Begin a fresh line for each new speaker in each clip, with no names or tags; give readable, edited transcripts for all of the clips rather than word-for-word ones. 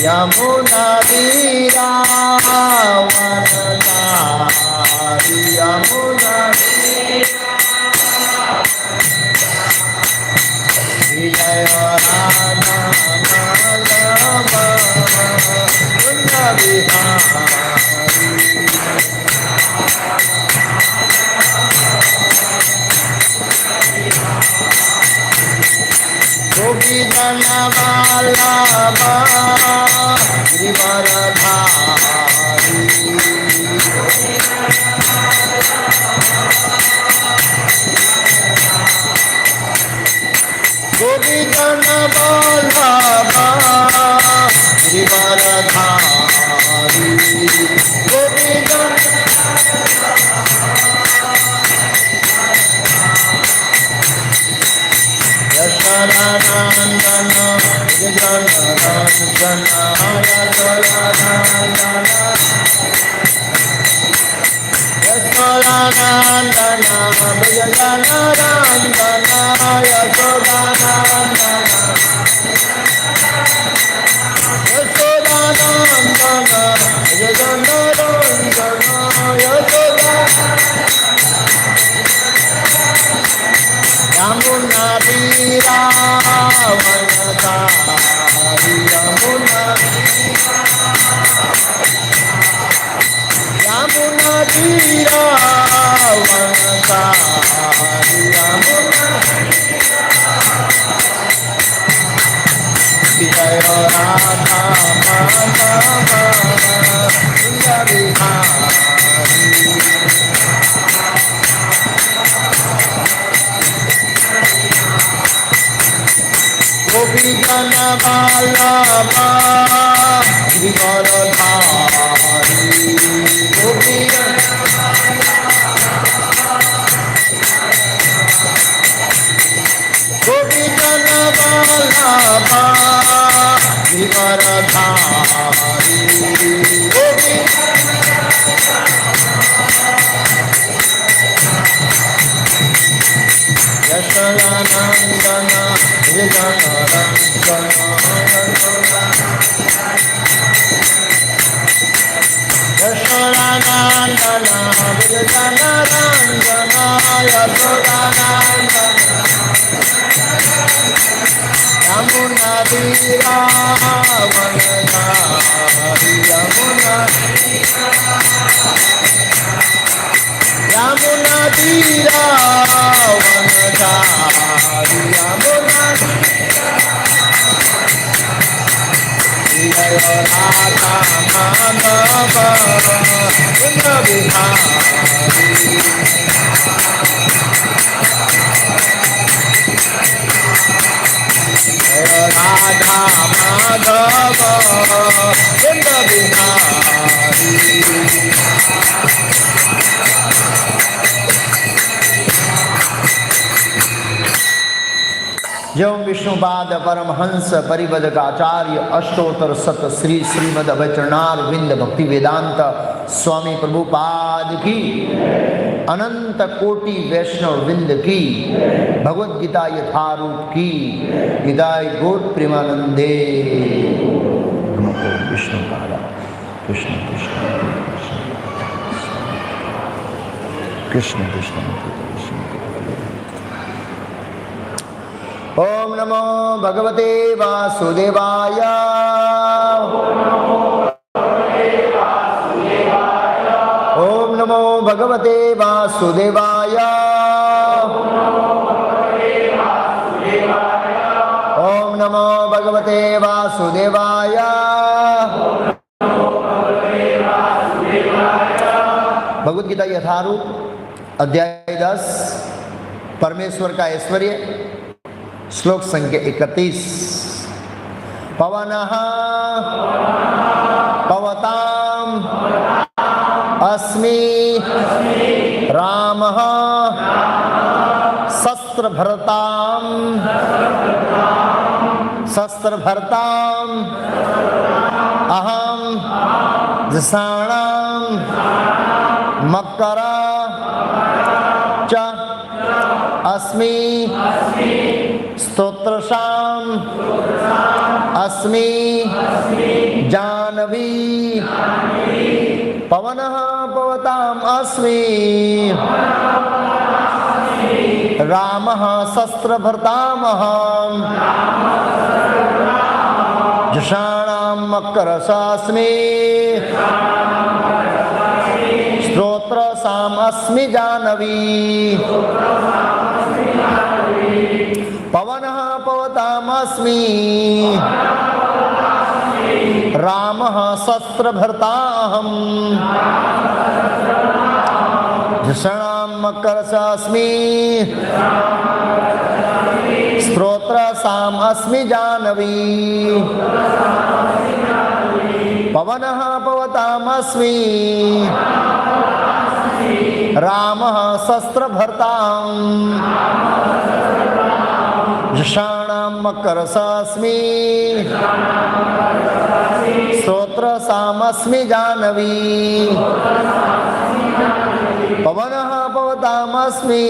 यमुना वनचारी यमुना विजय राधा गोपी जन वल्लभा गिरिवरधारी गोपी जन वल्लभा गिरिवरधारी गोपी जन यशोदानंदन जनरंजन यशोदानंदन यशोदानंदन जनरंजन यशोदानंदन यशोदानंदन जनरंजन यमुना तीरा वनचारी यमुना तीरा वनचारी यमुना विजय राधा सुंदरी गोपी जन वल्लभा गिरिवरधारी गोपी जन वल्लभा गिरिवरधारी गोपी यशोदानंदन जनरंजन यशोदानंदन जनरंजन यशोदानंदन यमुना तीरा वनचारी यमुना तीरा वनचारी यमुना विजय राधा माधव कुंज बिहारी राधा माधव कुंज बिहारी जम विष्णुपाद परमहंस परिवदकाचार्य अष्टोत्तर सत श्री श्रीमद अभयचरणार विंद भक्ति वेदांत स्वामी प्रभुपाद की अनंत कोटि वैष्णव विंद की भगवद गीता यथारूप की हृदय गोट प्रेमानंदे विष्णुपाद कृष्ण कृष्ण कृष्ण कृष्ण ओम नमो भगवते वासुदेवाय ओम नमो भगवते वासुदेवाय ओम नमो भगवते वासुदेवाय भगवद गीता यथारूप अध्याय 10 परमेश्वर का ऐश्वर्य श्लोक संख्या 31 पवनः पवताम अस्मि रामः शस्त्रभर्ताम अहम जसाणाम मकरा च अस्मि स्तोत्रशाम अस्मि जानवी पवनः पवताम् अस्मि रामः शस्त्रभर्तामहम् जषाणां मकरसास्मि स्तोत्रसाम् अस्मि जानवी पवनः पवताम् अस्मि रामः शस्त्रभर्ताहम् जषाणां मकरसास्मि स्तोत्रसाम् अस्मि जानवी पवनः पवताम् अस्मि रामः शस्त्रभर्ताहम् जषाणां मकरसास्मि स्तोत्रसाम् अस्मि जानवी पवनः पवताम् अस्मि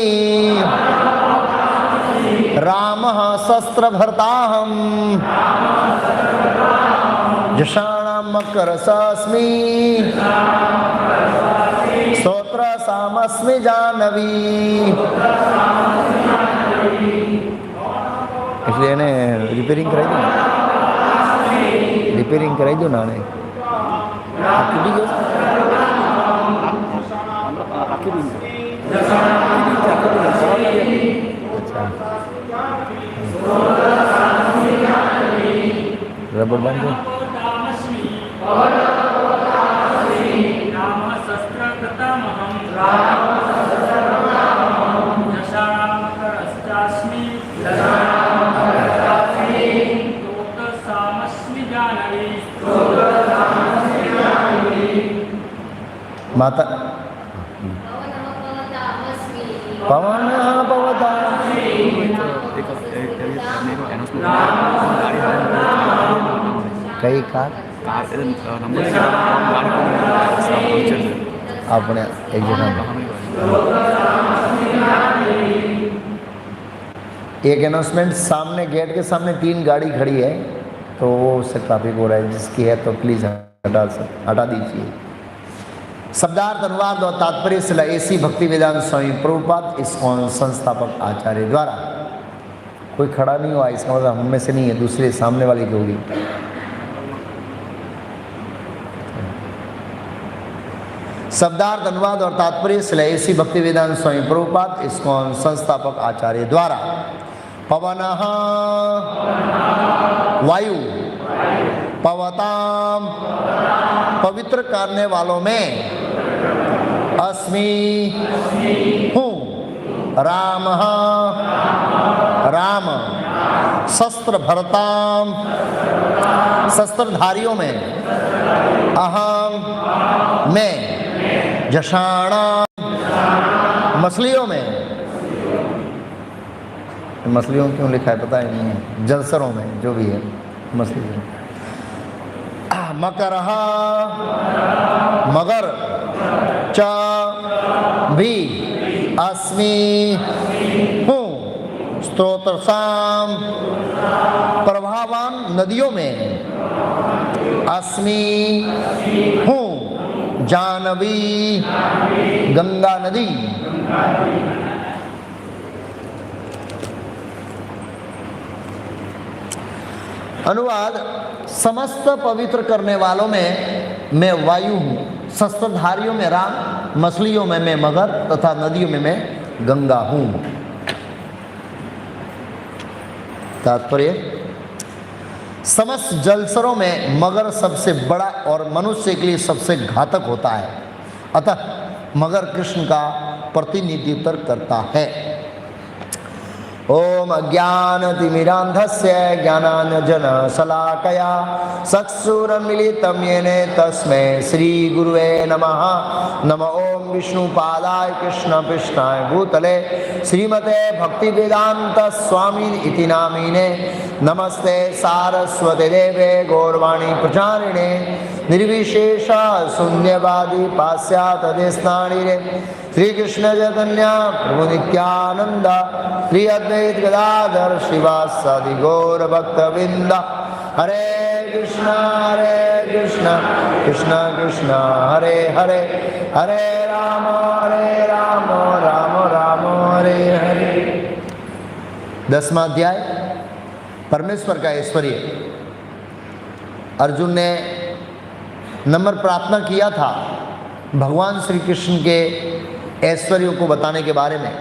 रामः शस्त्रभर्ताहम् जषाणां मकरसास्मि स्तोत्रसाम् अस्मि जानवी। इसलिए ने रिपेयरिंग कराई दो, रिपेयरिंग कराई दो ना नहीं रबर बांध दो। माता पवन पवता कई कार अपने एक जगह एक अनाउंसमेंट, सामने गेट के सामने 3 गाड़ी खड़ी है तो वो उससे ट्रैफिक हो रहा है, जिसकी है तो प्लीज हटा दीजिए। शब्दार्थ अनुवाद और तात्पर्य शिला एसी भक्ति वेदांत स्वामी प्रभुपाद इस्कॉन संस्थापक आचार्य द्वारा। कोई खड़ा नहीं हुआ, इसका मतलब हम में से नहीं है, दूसरे सामने वाले की होगी। शब्दार्थ अनुवाद और तात्पर्य शिला एसी भक्ति वेदांत स्वामी प्रभुपाद इस्कॉन संस्थापक आचार्य द्वारा। पवनः वायु पवताम पवित्र करने वालों में अस्मि हूँ रामः राम शस्त्र भरताम शस्त्रधारियों में अहम में जषाणाम मछलियों में, मछलियों क्यों लिखा है पता ही नहीं है, जलसरों में जो भी है मछली। मकरः मगर च भी अस्मि हूँ स्तोत्रसाम प्रभावान नदियों में अस्मि हूँ जानवी गंगा नदी। अनुवाद, समस्त पवित्र करने वालों में मैं वायु हूँ, शस्त्रधारियों में राम, मछलियों में मैं मगर तथा नदियों में मैं गंगा हूँ। तात्पर्य, समस्त जलचरों में मगर सबसे बड़ा और मनुष्य के लिए सबसे घातक होता है, अतः मगर कृष्ण का प्रतिनिधित्व करता है। ओम अज्ञानतिमिरान्धस्य ज्ञानाञ्जनशलाकया चक्षुरुन्मीलितं येन तस्मै श्रीगुरुवे नमः। नमो ओम विष्णुपादाय कृष्णपृष्ठाय भूतले श्रीमते भक्तिवेदांत स्वामी इति नामिने। नमस्ते सारस्वते देवे गौरवाणी प्रचारिणे निर्विशेष शून्यवादी पाश्चात्यदेशनानिरे। श्री कृष्ण चैतन्य प्रभु नित्यानंद श्री अद्वैत गदाधर शिवासादि गौर भक्तवृंद। हरे कृष्णा कृष्ण कृष्ण कृष्ण हरे हरे, हरे राम राम राम हरे हरे। 10वां अध्याय परमेश्वर का ऐश्वर्य। अर्जुन ने नम्र प्रार्थना किया था भगवान श्री कृष्ण के ऐश्वर्यों को बताने के बारे में,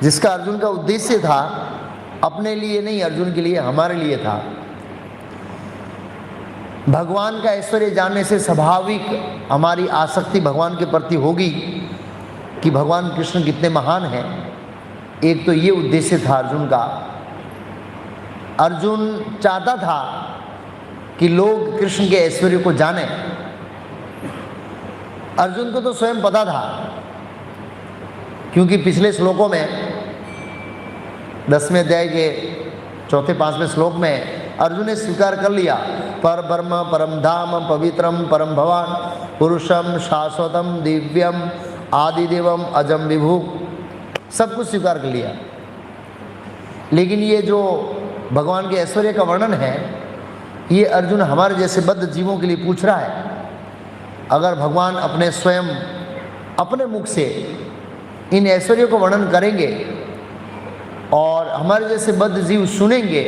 जिसका अर्जुन का उद्देश्य था अपने लिए नहीं, अर्जुन के लिए, हमारे लिए था। भगवान का ऐश्वर्य जानने से स्वाभाविक हमारी आसक्ति भगवान के प्रति होगी कि भगवान कृष्ण कितने महान हैं। एक तो ये उद्देश्य था अर्जुन का। अर्जुन चाहता था कि लोग कृष्ण के ऐश्वर्य को जानें। अर्जुन को तो स्वयं पता था, क्योंकि पिछले श्लोकों में 10वें अध्याय के 4-5वें श्लोक में अर्जुन ने स्वीकार कर लिया, पर ब्रह्म परम धाम पवित्रम परम भवान पुरुषम शाश्वतम दिव्यम आदिदेवम अजम विभु, सब कुछ स्वीकार कर लिया। लेकिन ये जो भगवान के ऐश्वर्य का वर्णन है, ये अर्जुन हमारे जैसे बद्ध जीवों के लिए पूछ रहा है। अगर भगवान अपने स्वयं अपने मुख से इन ऐश्वर्यों को वर्णन करेंगे और हमारे जैसे बद्ध जीव सुनेंगे,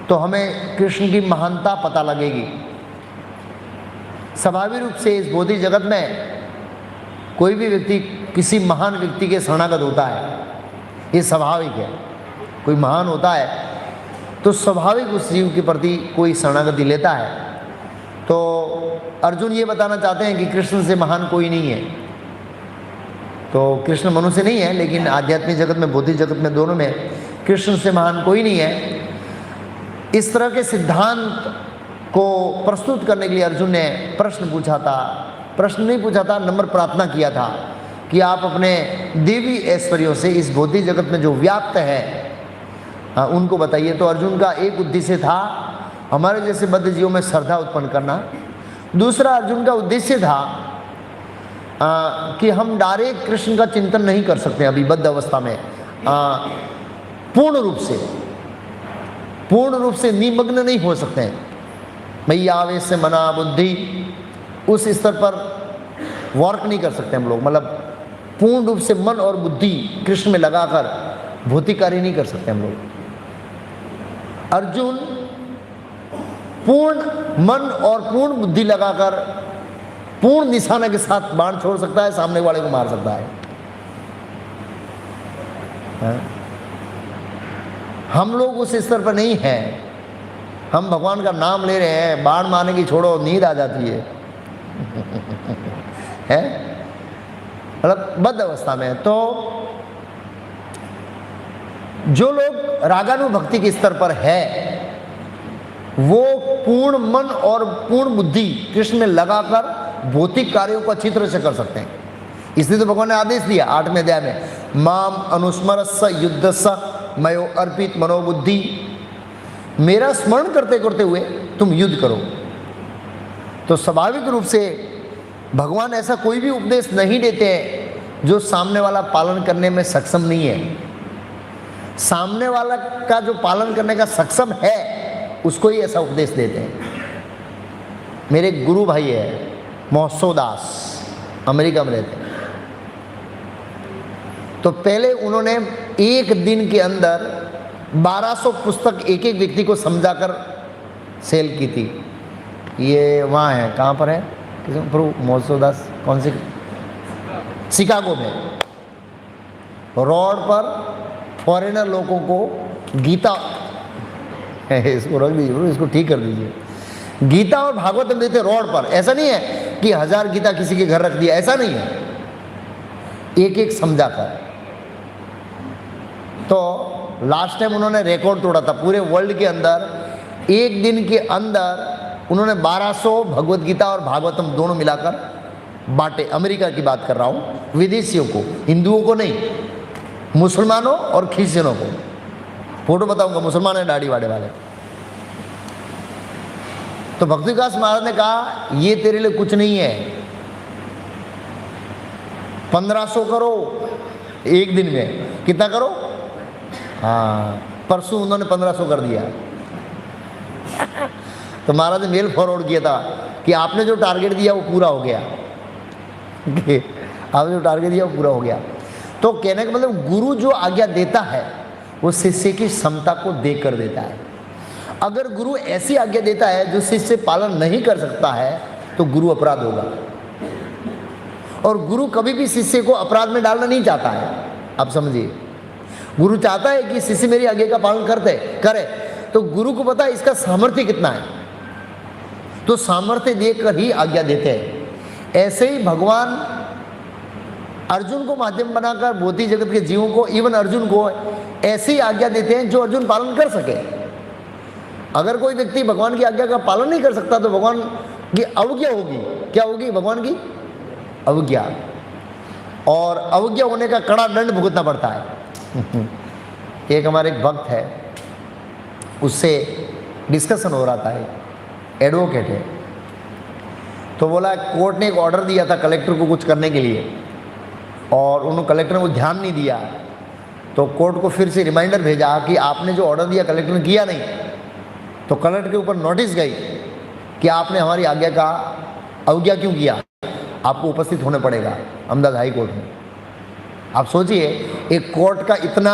तो हमें कृष्ण की महानता पता लगेगी। स्वाभाविक रूप से इस भौतिक जगत में कोई भी व्यक्ति किसी महान व्यक्ति के शरणागत होता है, ये स्वाभाविक है। कोई महान होता है तो स्वाभाविक उस जीव के प्रति कोई शरणागति लेता है। तो अर्जुन ये बताना चाहते हैं कि कृष्ण से महान कोई नहीं है। तो कृष्ण मनुष्य नहीं है, लेकिन आध्यात्मिक जगत में, भौतिक जगत में, दोनों में कृष्ण से महान कोई नहीं है। इस तरह के सिद्धांत को प्रस्तुत करने के लिए अर्जुन ने प्रश्न पूछा था। प्रश्न नहीं पूछा था, नम्र प्रार्थना किया था कि आप अपने देवी ऐश्वर्यों से इस भौतिक जगत में जो व्याप्त है उनको बताइए। तो अर्जुन का एक उद्देश्य था हमारे जैसे बद्ध जीवों में श्रद्धा उत्पन्न करना। दूसरा अर्जुन का उद्देश्य था कि हम डायरेक्ट कृष्ण का चिंतन नहीं कर सकते अभी बद्ध अवस्था में, पूर्ण रूप से निमग्न नहीं हो सकते हैं। भैया आवेश से मना बुद्धि उस स्तर पर वर्क नहीं कर सकते हम लोग, मतलब पूर्ण रूप से मन और बुद्धि कृष्ण में लगाकर भौतिक कार्य नहीं कर सकते हम लोग। अर्जुन पूर्ण मन और पूर्ण बुद्धि लगाकर पूर्ण निशाना के साथ बाण छोड़ सकता है, सामने वाले को मार सकता है। हम लोग उस स्तर पर नहीं हैं। हम भगवान का नाम ले रहे हैं, बाण मारने की छोड़ो, नींद आ जाती है मतलब बद्ध अवस्था में। तो जो लोग रागानुभक्ति के स्तर पर है, वो पूर्ण मन और पूर्ण बुद्धि कृष्ण में लगाकर भौतिक कार्यों को अच्छी तरह से कर सकते हैं। इसलिए तो भगवान ने आदेश दिया 8वें अध्याय में, माम अनुस्मरस्स युद्धस्स मयो अर्पित मनोबुद्धि, मेरा स्मरण करते करते हुए तुम युद्ध करो। तो स्वाभाविक रूप से भगवान ऐसा कोई भी उपदेश नहीं देते हैं जो सामने वाला पालन करने में सक्षम नहीं है। सामने वाला का जो पालन करने का सक्षम है, उसको ही ऐसा उपदेश देते हैं। मेरे गुरु भाई है महोत्सव दास, अमेरिका में रहते हैं। तो पहले उन्होंने एक दिन के अंदर 1200 पुस्तक एक एक व्यक्ति को समझाकर सेल की थी। ये वहाँ है, कहाँ पर है प्रभु महोत्सव दास, कौन सी, शिकागो में, रोड पर फॉरेनर लोगों को गीता इसको रख दीजिए, इसको ठीक कर दीजिए, गीता और भागवतम देते रोड पर। ऐसा नहीं है कि 1000 गीता किसी के घर रख दिया, ऐसा नहीं है, एक एक समझा कर। तो लास्ट टाइम उन्होंने रिकॉर्ड तोड़ा था पूरे वर्ल्ड के अंदर। एक दिन के अंदर उन्होंने 1200 भगवत गीता और भागवतम दोनों मिलाकर बांटे। अमेरिका की बात कर रहा हूँ, विदेशियों को, हिंदुओं को नहीं, मुसलमानों और क्रिश्चियनों को। फोटो बताऊंगा, मुसलमान है दाढ़ी वाड़े वाले। तो भक्ति विकास महाराज ने कहा ये तेरे लिए कुछ नहीं है, 1500 करो एक दिन में। कितना करो? हाँ, परसों उन्होंने 1500 कर दिया। तो महाराज ने मेल फॉरवर्ड किया था कि आपने जो टारगेट दिया वो पूरा हो गया। आपने जो टारगेट दिया वो पूरा हो गया। तो कहने का मतलब गुरु जो आज्ञा देता है वो शिष्य की क्षमता को देकर देता है। अगर गुरु ऐसी आज्ञा देता है जो शिष्य पालन नहीं कर सकता है तो गुरु अपराध होगा। और गुरु कभी भी शिष्य को अपराध में डालना नहीं चाहता है। आप समझिए, गुरु चाहता है कि शिष्य मेरी आज्ञा का पालन करे। तो गुरु को पता है इसका सामर्थ्य कितना है, तो सामर्थ्य देकर ही आज्ञा देते हैं। ऐसे ही भगवान अर्जुन को माध्यम बनाकर भौतिक जगत के जीवों को, इवन अर्जुन को ऐसी आज्ञा देते हैं जो अर्जुन पालन कर सके। अगर कोई व्यक्ति भगवान की आज्ञा का पालन नहीं कर सकता तो भगवान की अवज्ञा होगी। क्या होगी? भगवान की अवज्ञा। और अवज्ञा होने का कड़ा दंड भुगतना पड़ता है। एक हमारे एक भक्त है, उससे डिस्कशन हो रहा था, एडवोकेट है, तो बोला कोर्ट ने एक ऑर्डर दिया था कलेक्टर को कुछ करने के लिए और उन्होंने कलेक्टर ने वो ध्यान नहीं दिया। तो कोर्ट को फिर से रिमाइंडर भेजा कि आपने जो ऑर्डर दिया कलेक्टर ने किया नहीं। तो कलेक्टर के ऊपर नोटिस गई कि आपने हमारी आज्ञा का अवज्ञा क्यों किया, आपको उपस्थित होने पड़ेगा अहमदाबाद हाई कोर्ट में। आप सोचिए, एक कोर्ट का इतना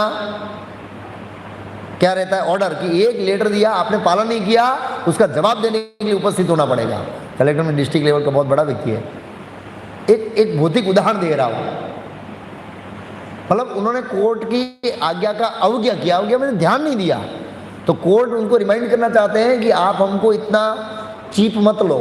क्या रहता है ऑर्डर कि एक लेटर दिया आपने पालन नहीं किया, उसका जवाब देने के लिए उपस्थित होना पड़ेगा। कलेक्टर में डिस्ट्रिक्ट लेवल का बहुत बड़ा व्यक्ति है। एक भौतिक उदाहरण दे रहा हूं, मतलब उन्होंने कोर्ट की आज्ञा का अवज्ञा किया, अवज्ञा मैंने ध्यान नहीं दिया। तो कोर्ट उनको रिमाइंड करना चाहते हैं कि आप हमको इतना चीप मत लो,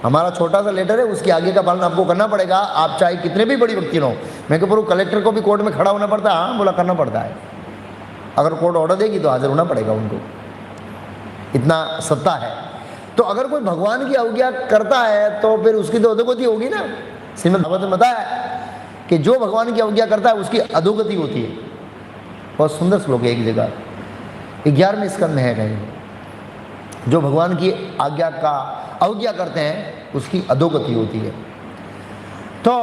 हमारा छोटा सा लेटर है, उसकी आगे का पालन आपको करना पड़ेगा, आप चाहे कितने भी बड़ी व्यक्ति हो। मैं कह कलेक्टर को भी कोर्ट में खड़ा होना पड़ता है? हाँ, बोला करना पड़ता है। अगर कोर्ट ऑर्डर देगी तो हाजिर होना पड़ेगा उनको, इतना सत्ता है। तो अगर कोई भगवान की अवज्ञा करता है तो फिर उसकी तो अधोगति होगी ना। श्रीमद् भागवत में बताया कि जो भगवान की अवज्ञा करता है उसकी अधोगति होती है। बहुत सुंदर श्लोक है, एक जगह 11वें स्कंद में है कहीं, जो भगवान की आज्ञा का अवज्ञा करते हैं उसकी अधोगति होती है। तो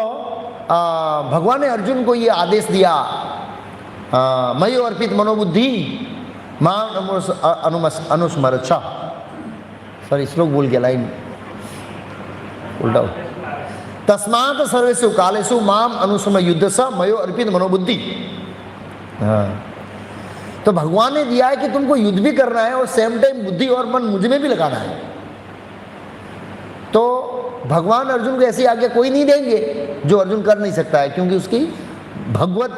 भगवान ने अर्जुन को ये आदेश दिया, मयो अर्पित मनोबुद्धि माम अनुस्मरच्छ। सॉरी, श्लोक भूल गया, लाइन उल्टा हो। तस्मात् सर्वेषु कालेषु माम अनुस्मर युद्धस मयो अर्पित मनोबुद्धि। हाँ, तो भगवान ने दिया है कि तुमको युद्ध भी करना है और सेम टाइम बुद्धि और मन मुझ में भी लगाना है। तो भगवान अर्जुन को ऐसी आज्ञा कोई नहीं देंगे जो अर्जुन कर नहीं सकता है, क्योंकि उसकी भगवत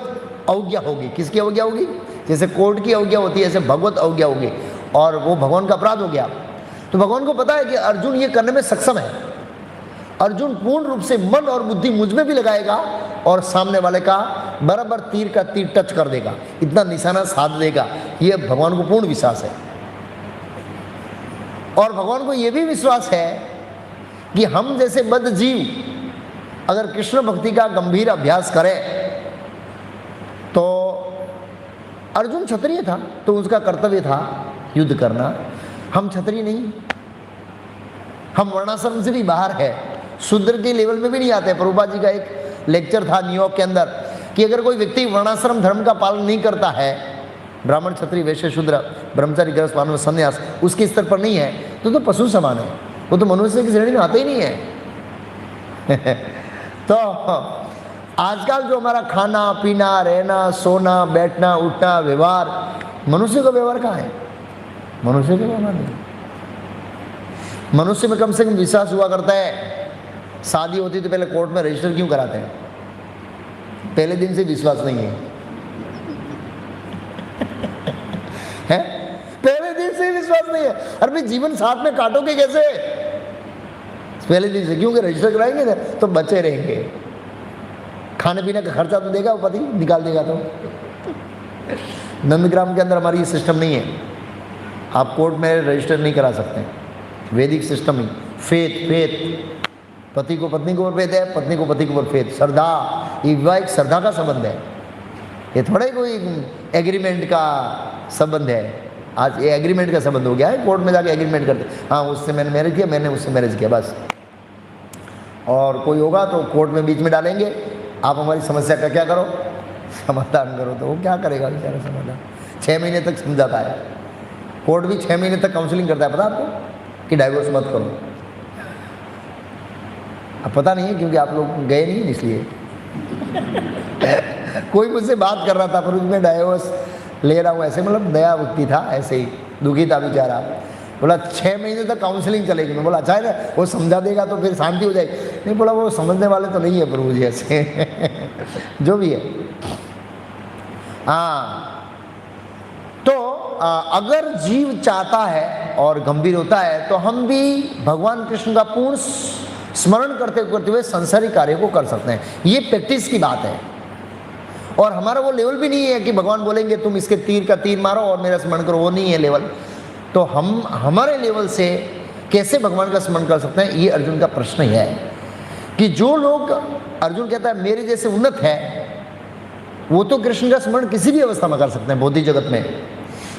अवज्ञा होगी। किसकी अवज्ञा होगी? जैसे कोर्ट की अवज्ञा होती है, ऐसे भगवत अवज्ञा होगी, और वो भगवान का अपराध हो गया। तो भगवान को पता है कि अर्जुन ये करने में सक्षम है। अर्जुन पूर्ण रूप से मन और बुद्धि मुझ में भी लगाएगा और सामने वाले का बराबर तीर का तीर टच कर देगा, इतना निशाना साध देगा। ये भगवान को पूर्ण विश्वास है। और भगवान को यह भी विश्वास है कि हम जैसे बद्ध जीव अगर कृष्ण भक्ति का गंभीर अभ्यास करें, तो अर्जुन क्षत्रिय था तो उसका कर्तव्य था युद्ध करना। हम क्षत्रिय नहीं, हम वर्णाश्रम से भी बाहर है, शूद्र के लेवल में भी नहीं आते। प्रभुपाद जी का एक लेक्चर था न्यूयॉर्क के अंदर कि अगर कोई व्यक्ति वर्णाश्रम धर्म का पालन नहीं करता है, ब्राह्मण क्षत्रिय वैश्य शूद्र ब्रह्मचारी गृहस्थ वानप्रस्थ संन्यास उसके स्तर पर नहीं है, तो पशु समान है, वो तो मनुष्य की श्रेणी में आता ही नहीं है। तो आजकल जो हमारा खाना पीना रहना सोना बैठना उठना व्यवहार, मनुष्य का व्यवहार कहाँ है? मनुष्य का व्यवहार नहीं। मनुष्य में कम से कम विश्वास हुआ करता है। शादी होती तो पहले कोर्ट में रजिस्टर क्यों कराते हैं? पहले दिन से विश्वास नहीं है, है? पहले दिन से विश्वास नहीं है। अरे भाई जीवन साथ में काटोगे कैसे? पहले दिन से, क्योंकि रजिस्टर कराएंगे ना तो बचे रहेंगे। खाने पीने का खर्चा तो देगा वो, पति निकाल देगा। तो नंदग्राम के अंदर हमारी ये सिस्टम नहीं है, आप कोर्ट में रजिस्टर नहीं करा सकते। वैदिक सिस्टम ही फेथ पति को पत्नी के ऊपर फेथ है, पत्नी को पति के ऊपर फेथ, श्रद्धा, ये वैवाहिक श्रद्धा का संबंध है। ये थोड़ा ही कोई एग्रीमेंट का संबंध है। आज ये एग्रीमेंट का संबंध हो गया है, कोर्ट में जाके एग्रीमेंट करते, हाँ उससे मैंने मैरिज किया, मैंने उससे मैरिज किया, बस। और कोई होगा तो कोर्ट में बीच में डालेंगे, आप हमारी समस्या का क्या करो, समाधान करो। तो वो क्या करेगा बेचारा समाधान? 6 महीने तक समझाता है, कोर्ट भी 6 महीने तक काउंसलिंग करता है, पता आपको, कि डाइवोर्स मत करो। अब पता नहीं है क्योंकि आप लोग गए नहीं इसलिए। कोई मुझसे बात कर रहा था पर उसमें डाइवोर्स ले रहा हूँ ऐसे, मतलब नया व्यक्ति था, ऐसे ही दुखी था बेचारा। बोला 6 महीने तक काउंसलिंग चलेगी। मैं बोला अच्छा है ना, वो समझा देगा तो फिर शांति हो जाएगी। नहीं, बोला वो समझने वाले तो नहीं है प्रभु जी ऐसे। जो भी है। हाँ, तो अगर जीव चाहता है और गंभीर होता है तो हम भी भगवान कृष्ण का पूर्ण स्मरण करते हुए संसारी कार्य को कर सकते हैं। ये प्रैक्टिस की बात है। और हमारा वो लेवल भी नहीं है कि भगवान बोलेंगे तुम इसके तीर का तीर मारो और मेरा स्मरण करो, वो नहीं है लेवल। तो हम हमारे लेवल से कैसे भगवान का स्मरण कर सकते हैं, ये अर्जुन का प्रश्न है। कि जो लोग, अर्जुन कहता है मेरे जैसे उन्नत है, वो तो कृष्ण का स्मरण किसी भी अवस्था में कर सकते हैं भौतिक जगत में।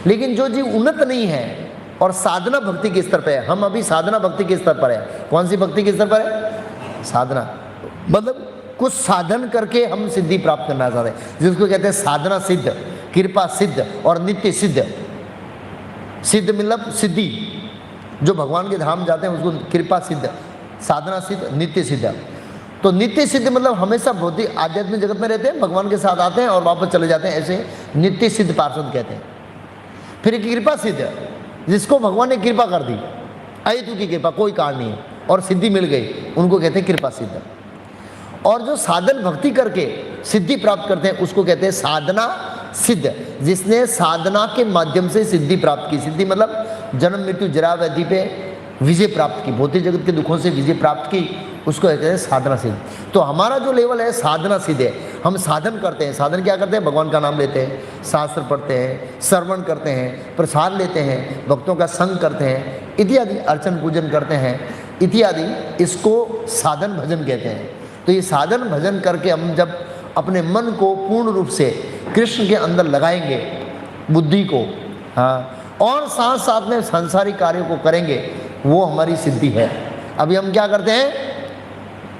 लेकिन जो जीव उन्नत नहीं है और साधना भक्ति के स्तर पर है, हम अभी साधना भक्ति के स्तर पर है। कौन सी भक्ति के स्तर पर है? साधना, मतलब कुछ साधन करके हम सिद्धि प्राप्त करना चाहते हैं, जिसको कहते हैं साधना सिद्ध, कृपा सिद्ध और नित्य सिद्ध। सिद्ध मतलब सिद्धि, जो भगवान के धाम जाते हैं उसको कृपा सिद्ध, साधना सिद्ध, नित्य सिद्ध। तो नित्य सिद्ध मतलब हमेशा भौतिक आध्यात्मिक जगत में रहते हैं, भगवान के साथ आते हैं और वापस चले जाते हैं, ऐसे नित्य सिद्ध पार्षद कहते हैं। फिर एक कृपा सिद्ध, जिसको भगवान ने कृपा कर दी, अहेतु की कृपा, कोई कारण नहीं है और सिद्धि मिल गई, उनको कहते हैं कृपा सिद्ध। और जो साधन भक्ति करके सिद्धि प्राप्त करते हैं उसको कहते हैं साधना सिद्ध, जिसने साधना के माध्यम से सिद्धि प्राप्त की। सिद्धि मतलब जन्म मृत्यु जरा व्याधि पे विजय प्राप्त की, भौतिक जगत के दुखों से विजय प्राप्त की, उसको कहते हैं साधना सिद्ध। तो हमारा जो लेवल है साधना सिद्ध है। हम साधन करते हैं। साधन क्या करते हैं? भगवान का नाम लेते हैं, शास्त्र पढ़ते हैं, श्रवण करते हैं, प्रसाद लेते हैं, भक्तों का संग करते हैं इत्यादि, अर्चन पूजन करते हैं इत्यादि, इसको साधन भजन कहते हैं। तो ये साधन भजन करके हम जब अपने मन को पूर्ण रूप से कृष्ण के अंदर लगाएंगे, बुद्धि को, हाँ, और साथ साथ में सांसारिक कार्यों को करेंगे, वो हमारी सिद्धि है। अभी हम क्या करते हैं?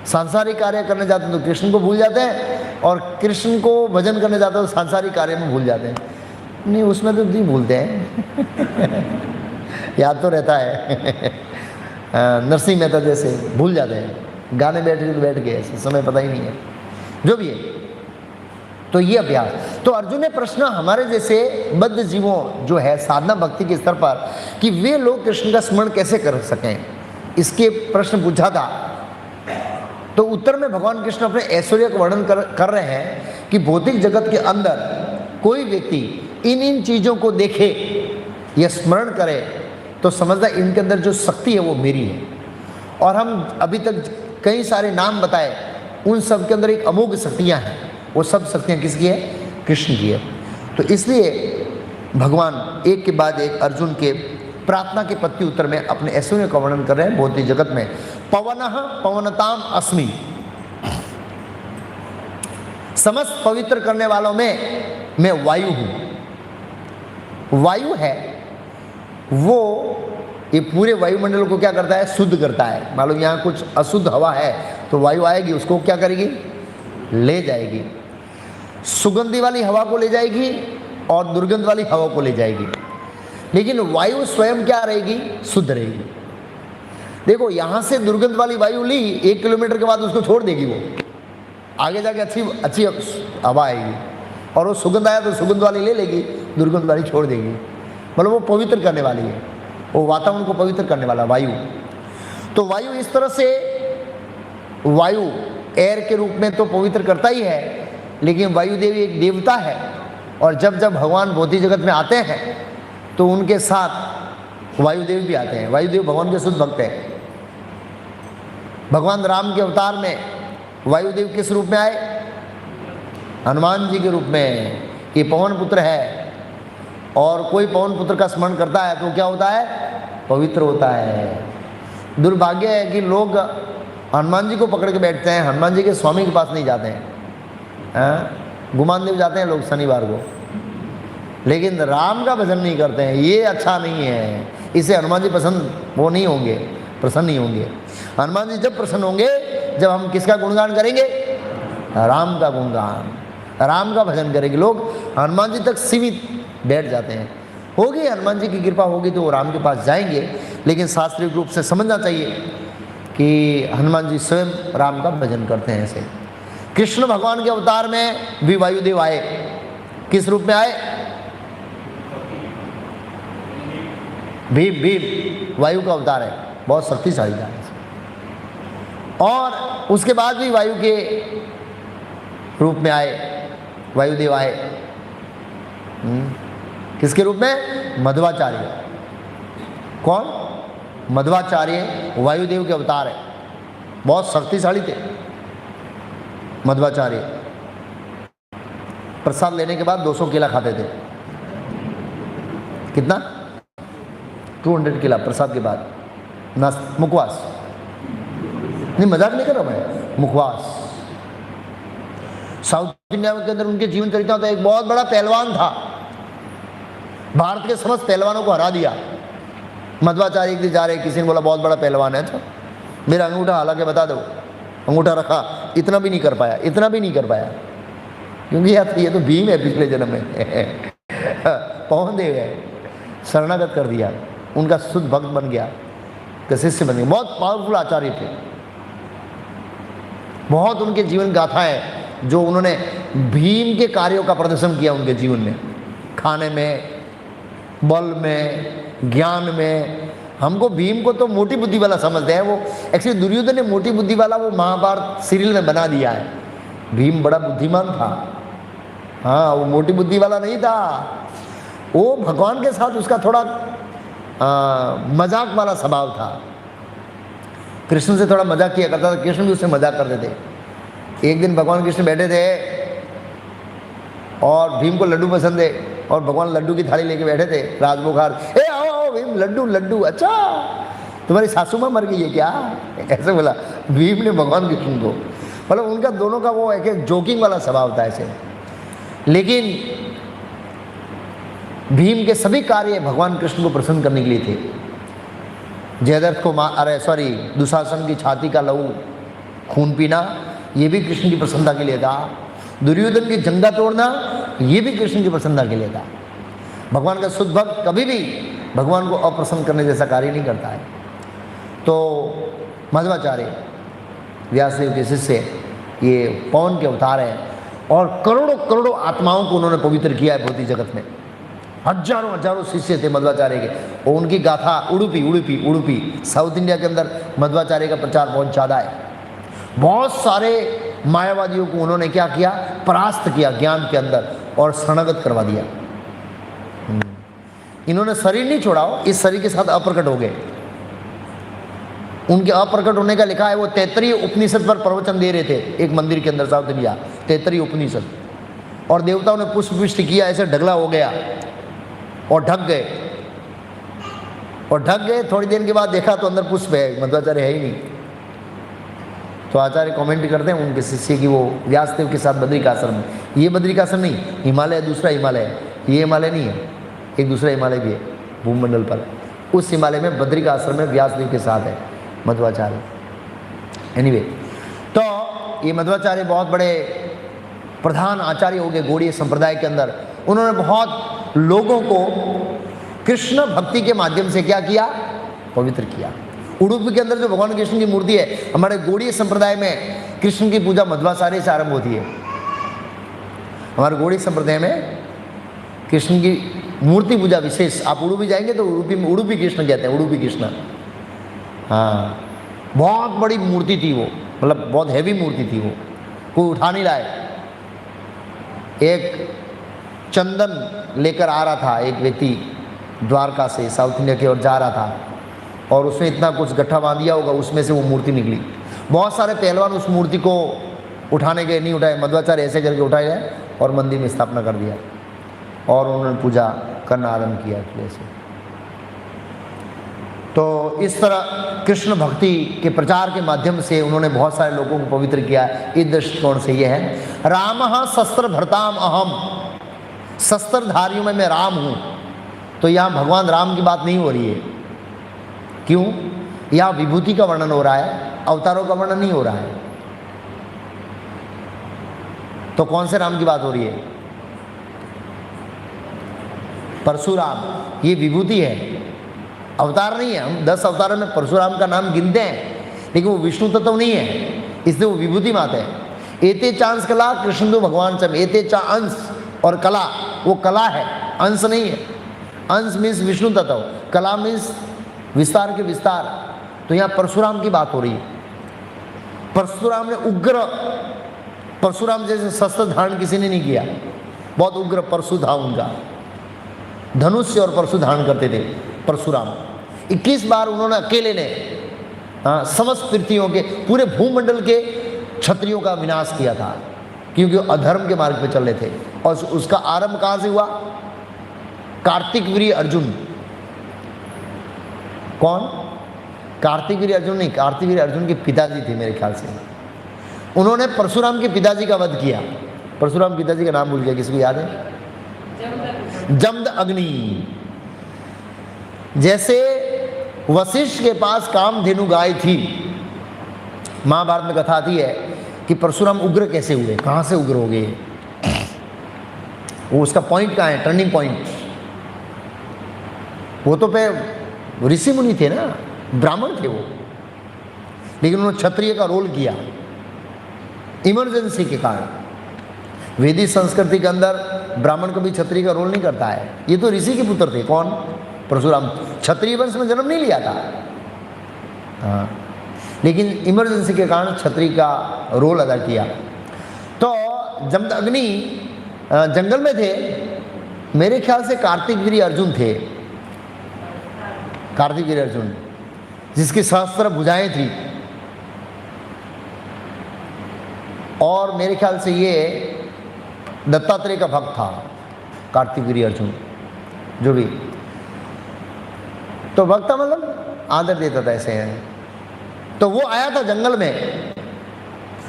सांसारिक कार्य करने जाते हैं तो कृष्ण को भूल जाते हैं, और कृष्ण को भजन करने जाते हैं तो सांसारिक कार्य में भूल जाते हैं। नहीं, उसमें तो नहीं भूलते हैं। याद तो रहता है। नरसिंह मेहता जैसे भूल जाते हैं, गाने बैठ गए, समय पता ही नहीं है। जो भी है, तो ये अभ्यास। तो अर्जुन ने प्रश्न हमारे जैसे बद्ध जीवों जो है साधना भक्ति के स्तर पर, कि वे लोग कृष्ण का स्मरण कैसे कर सकें, इसके प्रश्न पूछा था। तो उत्तर में भगवान कृष्ण अपने ऐश्वर्य का वर्णन कर रहे हैं कि भौतिक जगत के अंदर कोई व्यक्ति इन चीज़ों को देखे या स्मरण करे तो समझदा इनके अंदर जो शक्ति है वो मेरी है। और हम अभी तक कई सारे नाम बताए, उन सब के अंदर एक अमोघ शक्तियाँ हैं। वो सब शक्तियाँ किसकी है? कृष्ण की है। तो इसलिए भगवान एक के बाद एक अर्जुन के प्रार्थना के प्रति उत्तर में अपने ऐश्वर्य का वर्णन कर रहे हैं भौतिक जगत में। पवनः पवनताम अस्मि, समस्त पवित्र करने वालों में मैं वायु हूं। वायु है वो ये पूरे वायुमंडल को क्या करता है? शुद्ध करता है। मालूम यहाँ कुछ अशुद्ध हवा है तो वायु आएगी, उसको क्या करेगी? ले जाएगी। सुगंधी वाली हवा को ले जाएगी और दुर्गंध वाली हवा को ले जाएगी। लेकिन वायु स्वयं क्या रहेगी? शुद्ध रहेगी। देखो, यहाँ से दुर्गंध वाली वायु ली, 1 किलोमीटर के बाद उसको छोड़ देगी, वो आगे जाके अच्छी हवा आएगी। और वो सुगंध आया तो सुगंध वाली ले लेगी, दुर्गंध वाली छोड़ देगी। मतलब वो पवित्र करने वाली है, वो वातावरण को पवित्र करने वाला वायु। तो वायु इस तरह से, वायु एयर के रूप में तो पवित्र करता ही है, लेकिन वायुदेवी एक देवता है। और जब जब भगवान भौतिक जगत में आते हैं तो उनके साथ वायुदेव भी आते हैं। वायुदेव भगवान के शुद्ध भक्त हैं। भगवान राम के अवतार में वायुदेव किस रूप में आए? हनुमान जी के रूप में, कि पवन पुत्र है। और कोई पवन पुत्र का स्मरण करता है तो क्या होता है? पवित्र होता है। दुर्भाग्य है कि लोग हनुमान जी को पकड़ के बैठते हैं, हनुमान जी के स्वामी के पास नहीं जाते हैं। गुमान देव जाते हैं लोग शनिवार को, लेकिन राम का भजन नहीं करते हैं। ये अच्छा नहीं है। इससे हनुमान जी वो नहीं होंगे, प्रसन्न नहीं होंगे। हनुमान जी जब प्रसन्न होंगे जब हम किसका गुणगान करेंगे? राम का गुणगान, राम का भजन करेंगे। लोग हनुमान जी तक सीमित बैठ जाते हैं। होगी, हनुमान जी की कृपा होगी तो वो राम के पास जाएंगे, लेकिन शास्त्रीय रूप से समझना चाहिए कि हनुमान जी स्वयं राम का भजन करते हैं। ऐसे कृष्ण भगवान के अवतार में भी वायुदेव आए। किस रूप में आए? भीम वायु का अवतार है, बहुत शक्तिशाली है। और उसके बाद भी वायु के रूप में आए, वायुदेव आए। किसके रूप में? मध्वाचार्य। कौन? मध्वाचार्य वायुदेव के अवतार है, बहुत शक्तिशाली थे मध्वाचार्य। प्रसाद लेने के बाद 200 केला खाते थे। कितना? 200 केला प्रसाद के बाद। मुखवास नहीं, मजाक नहीं कर रहा मैं, मुखवास। साउथ इंडिया के अंदर उनके जीवन चरित्र था। एक बहुत बड़ा पहलवान था, भारत के समस्त पहलवानों को हरा दिया। मध्वाचार्य एक दिन जा रहे, किसी ने बोला बहुत बड़ा पहलवान है, तो मेरा अंगूठा हालांकि बता दो, अंगूठा रखा, इतना भी नहीं कर पाया, इतना भी नहीं कर पाया, क्योंकि यार ये तो भीम है पिछले जन्म में। पवन देव है, शरणागत कर दिया, उनका शुद्ध भक्त बन गया, शिष्य बन गया। बहुत पावरफुल आचार्य थे, बहुत उनके जीवन गाथाएं जो उन्होंने भीम के कार्यों का प्रदर्शन किया उनके जीवन में, खाने में, बल में, ज्ञान में। हमको भीम को तो मोटी बुद्धि वाला समझते हैं, वो एक्चुअली दुर्योधन ने मोटी बुद्धि वाला वो महाभारत सीरियल में बना दिया है। भीम बड़ा बुद्धिमान था, हाँ, वो मोटी बुद्धि वाला नहीं था। वो भगवान के साथ उसका थोड़ा मजाक वाला स्वभाव था। कृष्ण से थोड़ा मजाक किया करता था, कृष्ण भी उससे मजाक करते थे। एक दिन भगवान कृष्ण बैठे थे और भीम को लड्डू पसंद है, और भगवान लड्डू की थाली लेके बैठे थे, राजभोग खा रहे। ए आओ आओ भीम, लड्डू लड्डू। अच्छा तुम्हारी सासू माँ मर गई है क्या? ऐसे बोला भीम ने भगवान कृष्ण को। मतलब उनका दोनों का वो एक जोकिंग वाला स्वभाव था ऐसे। लेकिन भीम के सभी कार्य भगवान कृष्ण को प्रसन्न करने के लिए थे। जयद्रथ को सॉरी दुशासन की छाती का लहू खून पीना, ये भी कृष्ण की प्रसन्नता के लिए था। दुर्योधन की जंगा तोड़ना, ये भी कृष्ण की प्रसन्नता के लिए था। भगवान का शुद्ध भक्त कभी भी भगवान को अप्रसन्न करने जैसा कार्य नहीं करता है। तो मध्वाचार्य व्यासदेव के शिष्य, ये पवन के अवतार हैं, और करोड़ों करोड़ों आत्माओं को उन्होंने पवित्र किया है भौतिक जगत में। हजारों हजारों शिष्य थे मध्वाचार्य के, और उनकी गाथा उडुपी साउथ इंडिया के अंदर मध्वाचार्य का प्रचार बहुत ज़्यादा है। बहुत सारे मायावादियों को उन्होंने क्या किया? परास्त किया ज्ञान के अंदर, और शरणागत करवा दिया। इन्होंने शरीर नहीं छोड़ा, इस शरीर के साथ अप्रकट हो गए। उनके अप्रकट होने का लिखा है, वो 33 उपनिषद पर प्रवचन दे रहे थे एक मंदिर के अंदर साउथ इंडिया, 33 उपनिषद, और देवताओं ने पुष्प पुष्ट किया, ऐसे ढगला हो गया और ढक गए। थोड़ी देर के बाद देखा तो अंदर पुष्प है, मध्वाचार्य है ही नहीं। तो आचार्य कमेंट करते हैं उनके शिष्य की, वो व्यासदेव के साथ बद्रिकाश्रम में, ये बद्रिकाश्रम नहीं, हिमालय दूसरा हिमालय है, ये हिमालय नहीं है, एक दूसरा हिमालय भी है भूमंडल पर। उस हिमालय में बद्रिकाश्रम में व्यासदेव के साथ है मध्वाचार्य। एनीवे, तो ये मध्वाचार्य बहुत बड़े प्रधान आचार्य हो गए गौड़ीय संप्रदाय के अंदर। उन्होंने बहुत लोगों को कृष्ण भक्ति के माध्यम से क्या किया? पवित्र किया। उडुपी के अंदर जो भगवान कृष्ण की मूर्ति है, हमारे गौड़ीय संप्रदाय में कृष्ण की पूजा मध्वाचार्य से आरंभ होती है। हमारे गौड़ीय संप्रदाय में कृष्ण की मूर्ति पूजा विशेष, आप उडुपी जाएंगे तो उडुपी कृष्ण कहते हैं, उडुपी कृष्ण। हाँ, बहुत बड़ी मूर्ति थी वो, मतलब बहुत हैवी मूर्ति थी वो, कोई उठा नहीं लाए। एक चंदन लेकर आ रहा था एक व्यक्ति द्वारका से साउथ इंडिया की ओर जा रहा था, और उसने इतना कुछ गट्ठा बांध दिया होगा, उसमें से वो मूर्ति निकली। बहुत सारे पहलवान उस मूर्ति को उठाने के नहीं उठाए, मध्वाचार्य ऐसे करके उठाया और मंदिर में स्थापना कर दिया, और उन्होंने पूजा करना आरंभ किया ऐसे। तो इस तरह कृष्ण भक्ति के प्रचार के माध्यम से उन्होंने बहुत सारे लोगों को पवित्र किया। इस दृष्टिकोण से यह है, रामः शस्त्र भरताम अहम, शस्त्रधारियों में मैं राम हूँ। तो यहाँ भगवान राम की बात नहीं हो रही है। क्यों? यहाँ विभूति का वर्णन हो रहा है, अवतारों का वर्णन नहीं हो रहा है। तो कौन से राम की बात हो रही है? परशुराम ये विभूति है, अवतार नहीं है। हम 10 अवतारों में परशुराम का नाम गिनते हैं, लेकिन वो विष्णु तत्व नहीं है, इसलिए वो विभूति मात है। एते चांस कला कृष्ण भगवान सब, एते चा अंश और कला, वो कला है, अंश नहीं है। अंश मीन्स विष्णु तत्व, कला मीन्स विस्तार के विस्तार। तो यहाँ परशुराम की बात हो रही है। परशुराम ने उग्र, परशुराम जैसे शस्त्र धारण किसी ने नहीं किया, बहुत उग्र परशु था उनका, धनुष और परशु धारण करते थे परशुराम। 21 बार उन्होंने अकेले ने समस्त पृथ्वियों के, पूरे भूमंडल के क्षत्रियों का विनाश किया था, क्योंकि वो अधर्म के मार्ग पे चल रहे थे। और उसका आरंभ कहाँ से हुआ? कार्तिक वीर्य अर्जुन। कौन? कार्तिक वीर्य अर्जुन नहीं, कार्तिक वीर्य अर्जुन के पिताजी थे मेरे ख्याल से। उन्होंने परशुराम के पिताजी का वध किया। परशुराम पिताजी का नाम भूल गया, किसको याद है? जमद अग्नि। जैसे वशिष्ठ के पास कामधेनु गाय थी, महाभारत में कथा आती है कि परशुराम उग्र कैसे हुए, कहां से उग्र हो गए, वो उसका पॉइंट कहाँ है, टर्निंग पॉइंट। वो तो पे ऋषि मुनि थे ना, ब्राह्मण थे वो, लेकिन उन्होंने क्षत्रिय का रोल किया इमरजेंसी के कारण। वैदिक संस्कृति के अंदर ब्राह्मण कभी क्षत्रिय का रोल नहीं करता है। ये तो ऋषि के पुत्र थे। कौन? परशुराम। क्षत्रिय वंश में जन्म नहीं लिया था, हाँ, लेकिन इमरजेंसी के कारण क्षत्रिय का रोल अदा किया। तो जमद अग्नि जंगल में थे, मेरे ख्याल से कार्तिक वीर्य अर्जुन थे, कार्तिक वीर्य अर्जुन, जिसकी सहस्त्र भुजाएं थी। और मेरे ख्याल से ये दत्तात्रेय का भक्त था कार्तिक वीर्य अर्जुन, जो भी। तो भक्त मतलब आदर देता था, ऐसे हैं। तो वो आया था जंगल में,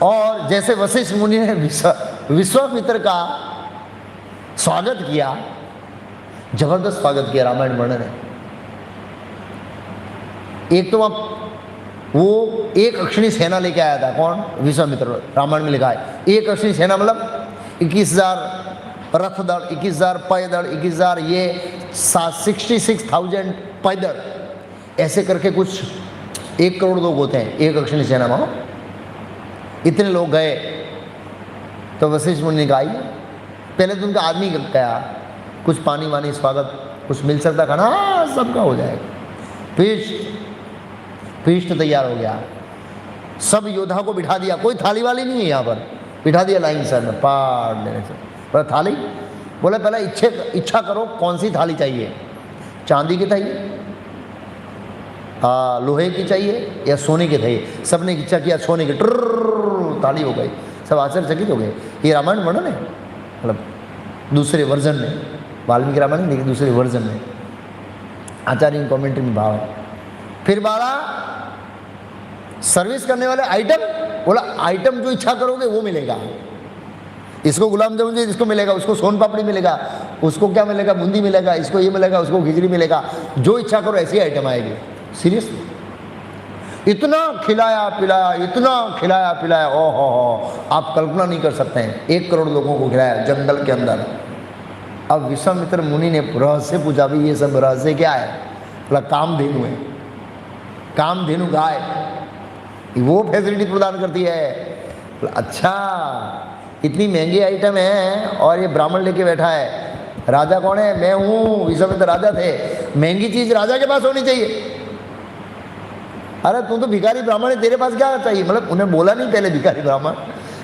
और जैसे वशिष्ठ मुनि ने विश्वामित्र का स्वागत किया, जबरदस्त स्वागत किया, रामायण वर्णन है। एक तो वो एक अक्षणी सेना लेके आया था। कौन? विश्वामित्र। रामायण में लिखा है एक अक्षणी सेना मतलब 21,000 रथ दल, 21,000 पैदल, 21,000 ये 66,000 पैदल, ऐसे करके कुछ 1 करोड़ लोग होते हैं एक अक्षणी सेना में। इतने लोग गए तो वशिष्ठ मुनि ने कहा, पहले तो उनका आदमी गया, कुछ पानी वानी स्वागत कुछ मिल सकता खाना, हाँ सबका हो जाएगा। पीष्ट तैयार हो गया, सब योद्धा को बिठा दिया, कोई थाली वाली नहीं है यहाँ पर, बिठा दिया लाइन सर में, पार लेने से। बोला थाली, बोले पहले इच्छा करो कौन सी थाली चाहिए, चांदी की चाहिए, लोहे की चाहिए या सोने की चाहिए। सबने इच्छा किया सोने की, ट्रर ताली हो गई, सब आश्चर्यचकित हो गए। ये रामायण वर्णन है, मतलब दूसरे वर्जन में, वाल्मीकि रामायण नहीं, दूसरे वर्जन में, आचार्य कॉमेंट्री में भाव है। फिर बाला सर्विस करने वाले आइटम, बोला आइटम जो इच्छा करोगे वो मिलेगा। इसको गुलाब जामुन जो इसको मिलेगा, उसको सोन पापड़ी मिलेगा, उसको क्या मिलेगा, बूंदी मिलेगा, इसको ये मिलेगा, उसको खिचड़ी मिलेगा, जो इच्छा करो ऐसी आइटम आएगी। सीरियसली इतना खिलाया पिलाया, इतना खिलाया पिलाया, ओ हो, आप कल्पना नहीं कर सकते हैं। 1 करोड़ लोगों को खिलाया जंगल के अंदर। अब विश्वामित्र मुनि ने रहस्य पूछा, भी ये सब रहस्य क्या है? बोला कामधेनु है, कामधेनु गाय, वो फैसिलिटी प्रदान करती है। अच्छा, इतनी महंगी आइटम है और ये ब्राह्मण लेके बैठा है। राजा कौन है? मैं हूँ। विश्वामित्र राजा थे, महंगी चीज राजा के पास होनी चाहिए। अरे तू तो भिखारी ब्राह्मण है, तेरे पास क्या चाहिए? मतलब उन्हें बोला नहीं पहले भिखारी ब्राह्मण,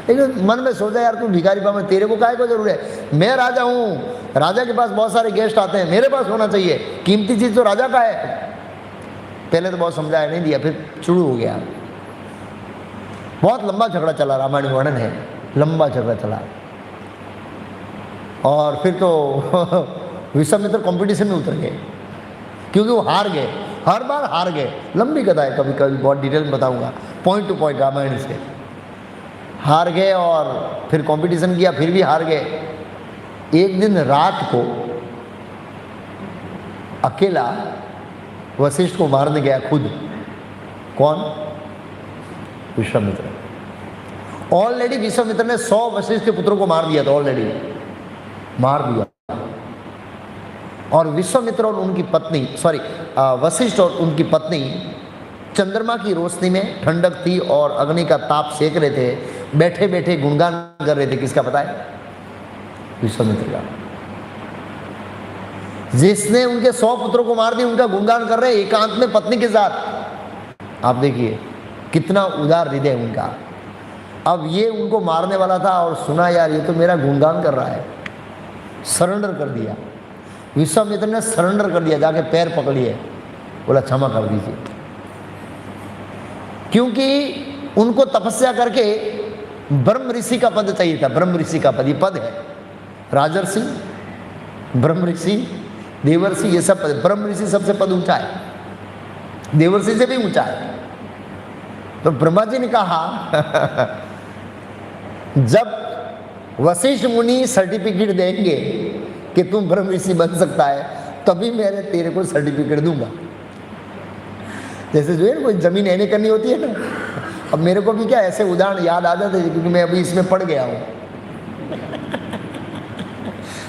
लेकिन मन में सोचा यार तू भिखारी ब्राह्मण, तेरे को काहे को जरूर है? मैं राजा हूँ, राजा के पास बहुत सारे गेस्ट आते हैं, मेरे पास होना चाहिए, कीमती चीज तो राजा का है। पहले तो बहुत समझाया, नहीं दिया, फिर शुरू हो गया। बहुत लंबा झगड़ा चला, रामायण वर्णन है, लंबा झगड़ा चला। और फिर तो विश्वामित्र कंपटीशन में उतर गए, क्योंकि वो हार गए, हर बार हार गए। लंबी कथा है, कभी कभी बहुत डिटेल में बताऊंगा, पॉइंट टू पॉइंट रामायण से। हार गए और फिर कंपटीशन किया, फिर भी हार गए। एक दिन रात को अकेला वशिष्ठ को मारने गया खुद। कौन? विश्वामित्र। ऑलरेडी विश्वामित्र ने 100 वशिष्ठ के पुत्रों को मार दिया था, ऑलरेडी मार दिया। और विश्वामित्र और उनकी पत्नी वशिष्ठ और उनकी पत्नी चंद्रमा की रोशनी में, ठंडक थी और अग्नि का ताप सेक रहे थे, बैठे बैठे गुणगान कर रहे थे। किसका पता है? विश्वामित्र का। जिसने उनके 100 पुत्रों को मार दिया उनका गुणगान कर रहे एकांत में पत्नी के साथ। आप देखिए कितना उदार हृदय उनका। अब ये उनको मारने वाला था और सुना यार ये तो मेरा गुणगान कर रहा है, सरेंडर कर दिया। विश्वामित्र ने सरेंडर कर दिया, जाके पैर पकड़ लिए, बोला क्षमा कर दीजिए। क्योंकि उनको तपस्या करके ब्रह्म ऋषि का पद चाहिए था। ब्रह्म ऋषि का पद, ये पद है, राजर्षि, ब्रह्म ऋषि, देवर्षि, ये सब पद। ब्रह्म ऋषि सबसे पद ऊंचा है, देवर्षि से भी ऊंचा है। तो ब्रह्मा जी ने कहा जब वशिष्ठ मुनि सर्टिफिकेट देंगे कि तुम ब्रह्म ऋषि बन सकता है, तभी मैं तेरे को सर्टिफिकेट दूंगा। जैसे जो है कोई जमीन एने करनी होती है ना, अब मेरे को भी क्या ऐसे उदाहरण याद आ जाते हैं क्योंकि मैं अभी इसमें पड़ गया हूँ।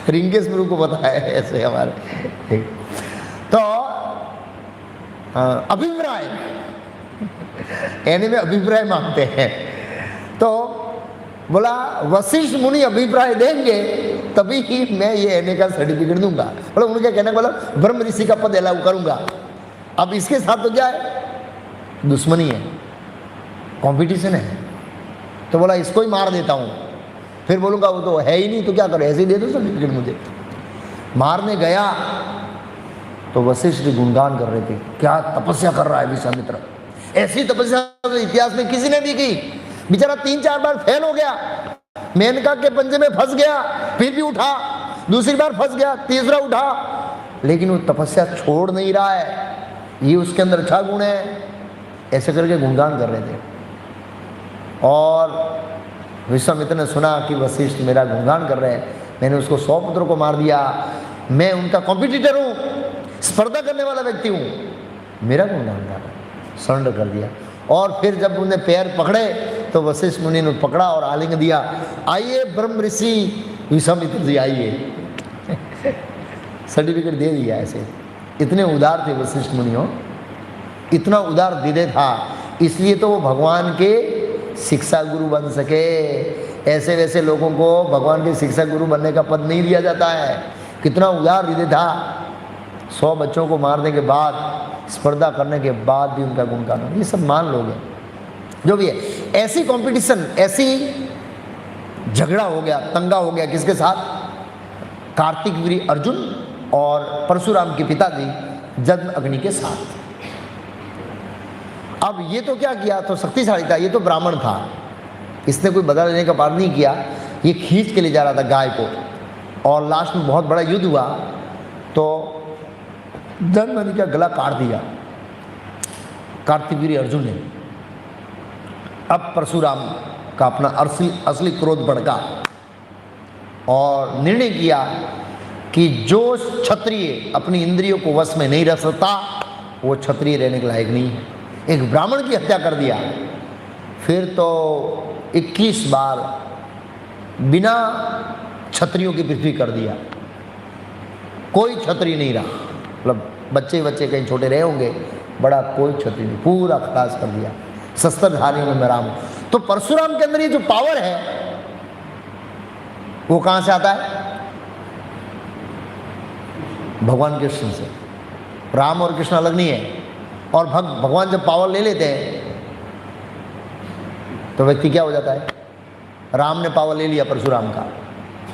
रिंकेश गुरु को पता है ऐसे हमारे। तो अभिप्राय, एने में अभिप्राय मांगते हैं। तो बोला वशिष्ठ मुनि अभिप्राय देंगे तभी ही मैं ये एने का सर्टिफिकेट दूंगा। बोला उनके कहने का मतलब ब्रह्म ऋषि का पद अलाउ करूंगा। अब इसके साथ तो क्या है? दुश्मनी है, कंपटीशन है। तो बोला इसको ही मार देता हूं, फिर बोलूंगा वो तो है ही नहीं, तो क्या करो, ऐसे ही दे दो सर्टिफिकेट मुझे। मारने गया तो वशिष्ठ जी गुणगान कर रहे थे, क्या तपस्या कर रहा है विश्वामित्र। ऐसी तपस्या तो इतिहास में किसी ने भी की। बेचारा 3-4 बार फेल हो गया, मेनका के पंजे में फंस गया, फिर भी उठा, दूसरी बार फंस गया, तीसरा उठा, लेकिन वो तपस्या छोड़ नहीं रहा है। ये उसके अंदर अच्छा गुण है। ऐसे करके गुणगान कर रहे थे और विश्वामित्र ने सुना कि वशिष्ठ मेरा गुणगान कर रहे हैं, मैंने उसको 100 पुत्रों को मार दिया, मैं उनका कॉम्पिटिटर हूँ, स्पर्धा करने वाला व्यक्ति हूँ, मेरा गुणगान कर रहा है, सरेंडर कर दिया। और फिर जब उन्हें पैर पकड़े तो वशिष्ठ मुनि ने पकड़ा और आलिंग दिया, आइए ब्रह्म ऋषि विश्वामित्र जी आइए। सर्टिफिकेट दे दिया। ऐसे इतने उदार थे वशिष्ठ मुनियों, इतना उदार हृदय था, इसलिए तो वो भगवान के शिक्षा गुरु बन सके। ऐसे वैसे लोगों को भगवान के शिक्षा गुरु बनने का पद नहीं दिया जाता है। कितना उदार हृदय था। 100 बच्चों को मारने के बाद, स्पर्धा करने के बाद भी उनका गुणगान, ये सब मान लोग हैं जो भी है। ऐसी कंपटीशन, ऐसी झगड़ा हो गया, तंगा हो गया किसके साथ? कार्तिक वीर अर्जुन और परशुराम के पिताजी जन्म अग्नि के साथ। अब ये तो क्या किया, तो शक्तिशाली था, ये तो ब्राह्मण था, इसने कोई बदला लेने का पार नहीं किया। ये खींच के ले जा रहा था गाय को और लास्ट में बहुत बड़ा युद्ध हुआ तो जन्म अग्नि का गला काट दिया कार्तिक वीर अर्जुन ने। अब परशुराम का अपना असली क्रोध भड़का और निर्णय किया कि जो क्षत्रिय अपनी इंद्रियों को वश में नहीं रख सकता वो क्षत्रिय रहने के लायक नहीं है। एक ब्राह्मण की हत्या कर दिया। फिर तो 21 बार बिना क्षत्रियों की पृथ्वी कर दिया, कोई क्षत्रिय नहीं रहा। मतलब बच्चे कहीं छोटे रहे होंगे, बड़ा कोई क्षत्रिय नहीं, पूरा खलास कर दिया। शस्त्रधारियों में राम। तो परशुराम के अंदर ये जो पावर है वो कहां से आता है? भगवान कृष्ण से। राम और कृष्ण अलग नहीं है। और भगवान जब पावर ले लेते हैं तो व्यक्ति क्या हो जाता है? राम ने पावर ले लिया परशुराम का।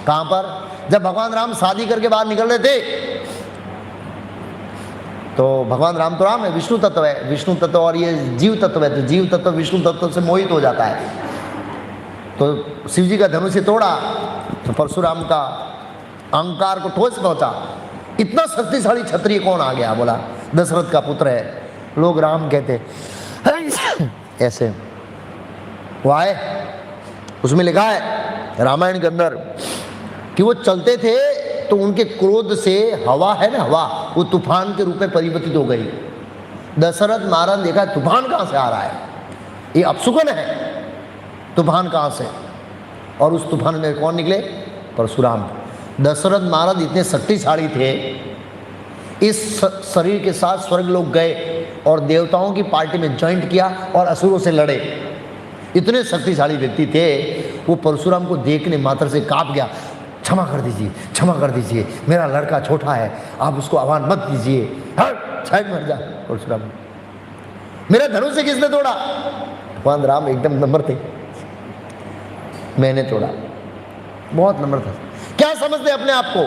कहां पर? जब भगवान राम शादी करके बाहर निकल रहे थे तो भगवान राम तो राम है, विष्णु तत्व है, विष्णु तत्व और ये जीव तत्व है, तो जीव तत्व विष्णु तत्व से मोहित हो जाता है। तो शिव जी का धनुष से तोड़ा तो परशुराम का अहंकार को ठोस पहुंचा। इतना शक्तिशाली क्षत्रिय कौन आ गया? बोला दशरथ का पुत्र है। लोग राम कहते ऐसे वो आए, उसमें लिखा है रामायण के अंदर कि वो चलते थे तो उनके क्रोध से हवा है ना, हवा, वो तूफान के रूप में परिवर्तित हो गई। दशरथ महाराज देखा तूफान कहां से आ रहा है, ये अपशुकन है, तूफान कहां से? और उस तूफान में कौन निकले? परशुराम। दशरथ महाराज इतने शक्तिशाली थे इस शरीर के साथ स्वर्ग लोग गए और देवताओं की पार्टी में ज्वाइंट किया और असुरों से लड़े। इतने शक्तिशाली व्यक्ति थे। वो परशुराम को देखने मात्र से कांप गया। क्षमा कर दीजिए, क्षमा कर दीजिए, मेरा लड़का छोटा है, आप उसको आह्वान मत दीजिए, हट साइड मर जा। परशुराम, मेरा धनुष से किसने तोड़ा? भगवान राम एकदम नम्र थे, मैंने तोड़ा। बहुत नम्र था। क्या समझते अपने आप को?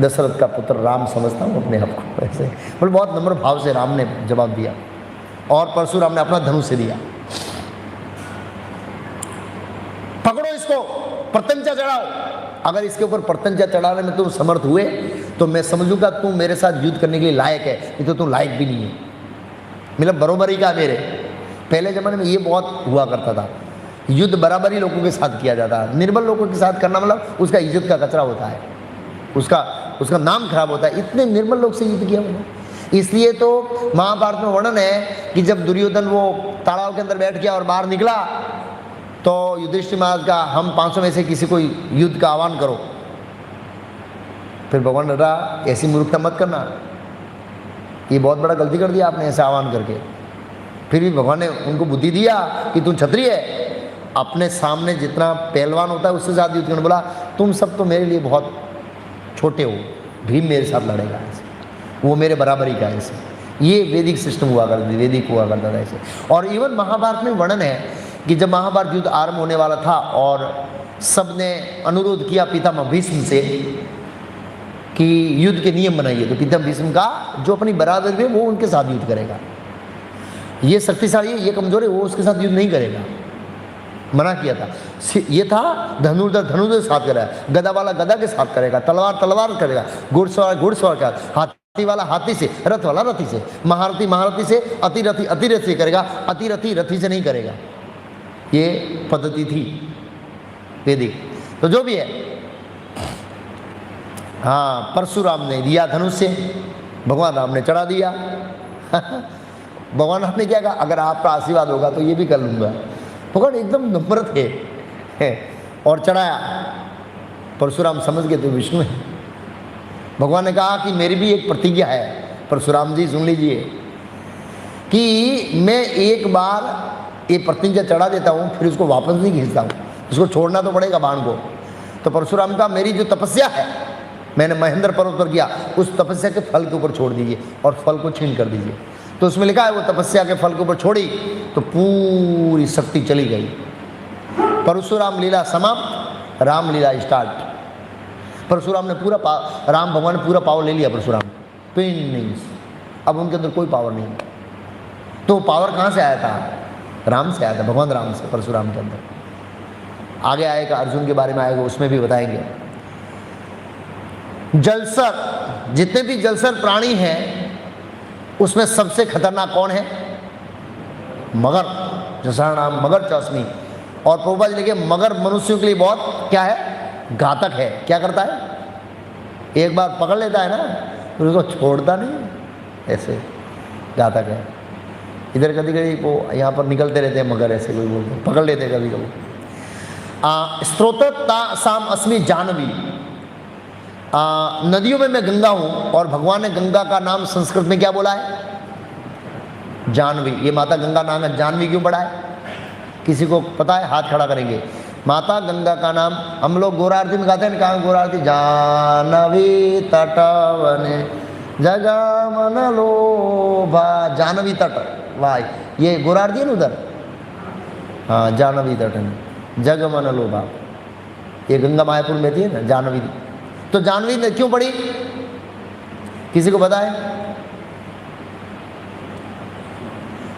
दशरथ का पुत्र राम समझता हूँ अपने आप को ऐसे। पर बहुत नम्र भाव से राम ने जवाब दिया और परशुराम ने अपना धनुष से दिया। पकड़ो इसको, प्रत्यंचा चढ़ाओ। अगर इसके ऊपर प्रत्यंचा चढ़ाने में तुम समर्थ हुए तो मैं समझूंगा तुम मेरे साथ युद्ध करने के लिए लायक है, नहीं तो तुम लायक भी नहीं है। मतलब बरोबरी का मेरे। पहले जमाने में ये बहुत हुआ करता था, युद्ध बराबरी लोगों के साथ किया जाता है। निर्बल लोगों के साथ करना मतलब उसका इज्जत का कचरा होता है, उसका नाम खराब होता है। इतने निर्बल लोग से युद्ध किया मैंने। इसलिए तो महाभारत में वर्णन है कि जब दुर्योधन वो तालाब के अंदर बैठ गया और बाहर निकला तो युधिष्ठिर महाराज का हम 500 में से किसी को युद्ध का आह्वान करो। फिर भगवान ने कहा ऐसी मूर्खता मत करना, ये बहुत बड़ा गलती कर दिया आपने ऐसा आह्वान करके। फिर भी भगवान ने उनको बुद्धि दिया कि तुम क्षत्रिय है, अपने सामने जितना पहलवान होता है उससे ज़्यादा युद्ध करने। बोला तुम सब तो मेरे लिए बहुत छोटे हो, भीम मेरे साथ लड़ेगा ऐसे, वो मेरे बराबरी का ऐसे। ये वैदिक सिस्टम हुआ करता, वैदिक हुआ करता था ऐसे। और इवन महाभारत में वर्णन है कि जब महाभारत युद्ध आरंभ होने वाला था और सब ने अनुरोध किया पितामह भीष्म से कि युद्ध के नियम बनाइए, तो पितामह भीष्म का जो अपनी बराबरी है वो उनके साथ युद्ध करेगा। ये शक्तिशाली है, ये कमजोर है, वो उसके साथ युद्ध नहीं करेगा, मना किया था। ये था धनुर्धर धनुर्धर के साथ करेगा, गदा वाला गदा के साथ करेगा, तलवार तलवार करेगा, घुड़सवार घुड़सवार का, हाथी वाला हाथी से, रथ वाला रथी से, महारथी महारथी से, अतिरथी अतिरथी से करेगा, अतिरथी रथी से नहीं करेगा। ये पद्धति थी वैदिक। तो जो भी है, हाँ, परशुराम ने दिया धनुष से, भगवान राम ने चढ़ा दिया। भगवान राम ने क्या कहा, अगर आपका आशीर्वाद होगा तो ये भी कर लूँगा। भगवान एकदम नम्र थे और चढ़ाया। परशुराम समझ गए थे विष्णु है। भगवान ने कहा कि मेरी भी एक प्रतिज्ञा है, परशुराम जी सुन लीजिए, कि मैं एक बार ये प्रतिज्ञा चढ़ा देता हूँ फिर उसको वापस नहीं खींचता हूँ, उसको छोड़ना तो पड़ेगा बाण को। तो परशुराम का मेरी जो तपस्या है मैंने महेंद्र पर्वत पर किया, उस तपस्या के फल के ऊपर छोड़ दीजिए और फल को छीन कर दीजिए। तो उसमें लिखा है वो तपस्या के फल के ऊपर छोड़ी तो पूरी शक्ति चली गई। परशुराम लीला समाप्त, राम लीला स्टार्ट। परशुराम ने पूरा राम भगवान ने पूरा पावर ले लिया परशुराम, पिन नहीं, अब उनके अंदर कोई पावर नहीं। तो पावर कहाँ से आया था? राम से आया था, भगवान राम से, परशुराम के अंदर। आगे आएगा अर्जुन के बारे में आएगा, उसमें भी बताएंगे। जलसर, जितने भी जलसर प्राणी हैं उसमें सबसे खतरनाक कौन है? मगर। जैसा नाम मगर चाशनी। और प्रभुपाद जी लिखे मगर मनुष्यों के लिए बहुत क्या है? घातक है। क्या करता है? एक बार पकड़ लेता है ना तो उसको छोड़ता नहीं, ऐसे घातक है। इधर कभी कभी वो यहाँ पर निकलते रहते हैं मगर, ऐसे कोई बोलते हैं, पकड़ लेते हैं कभी कभी। स्त्रोता साम अस्मि जानवी, नदियों में मैं गंगा हूँ और भगवान ने गंगा का नाम संस्कृत में क्या बोला है? जानवी। ये माता गंगा नाम है, जानवी क्यों पड़ा है? किसी को पता है? हाथ खड़ा करेंगे। माता गंगा का नाम हम लोग गौरा आरती में गाते हैं, कहाँ गौरा आरती? जानवी तटवने जगमन लोभा, जानवी तट, वाह, ये गौरा आरती है ना उधर। हाँ, जानवी तट जगमन लोभा, ये गंगा मायापुर में थी ना जानवी। तो जानवी क्यों पड़ी? किसी को पता है?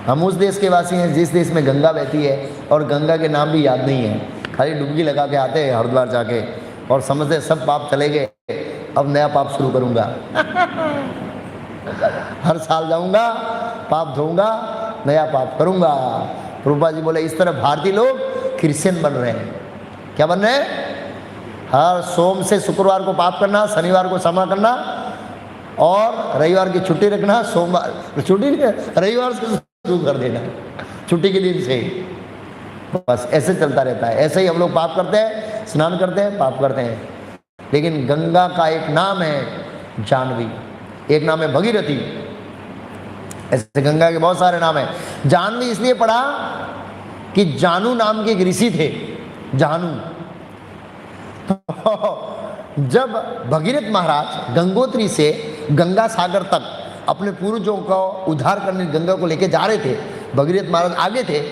हम उस देश के वासी हैं जिस देश में गंगा बहती है और गंगा के नाम भी याद नहीं है, खाली डुबकी लगा के आते हैं हरिद्वार जाके और समझते सब पाप चले गए, अब नया पाप शुरू करूंगा। हर साल जाऊंगा, पाप धोऊंगा, नया पाप करूंगा। प्रभुपाद जी बोले इस तरह भारतीय लोग क्रिश्चियन बन रहे हैं। क्या बन रहे हैं? हर सोम से शुक्रवार को पाप करना, शनिवार को क्षमा करना और रविवार की छुट्टी रखना, सोमवार छुट्टी रविवार से शुरू कर देना, छुट्टी के दिन से। बस ऐसे चलता रहता है। ऐसे ही हम लोग पाप करते हैं, स्नान करते हैं, पाप करते हैं। लेकिन गंगा का एक नाम है जानवी। एक नाम है भगीरथी। ऐसे गंगा के बहुत सारे नाम हैं। जानवी इसलिए पड़ा कि जानू नाम के एक ऋषि थे, जानू। तो जब भगीरथ महाराज गंगोत्री से गंगा सागर तक अपने पूर्वजों का उद्धार करने गंगा को लेके जा रहे थे, भगीरथ महाराज आगे थे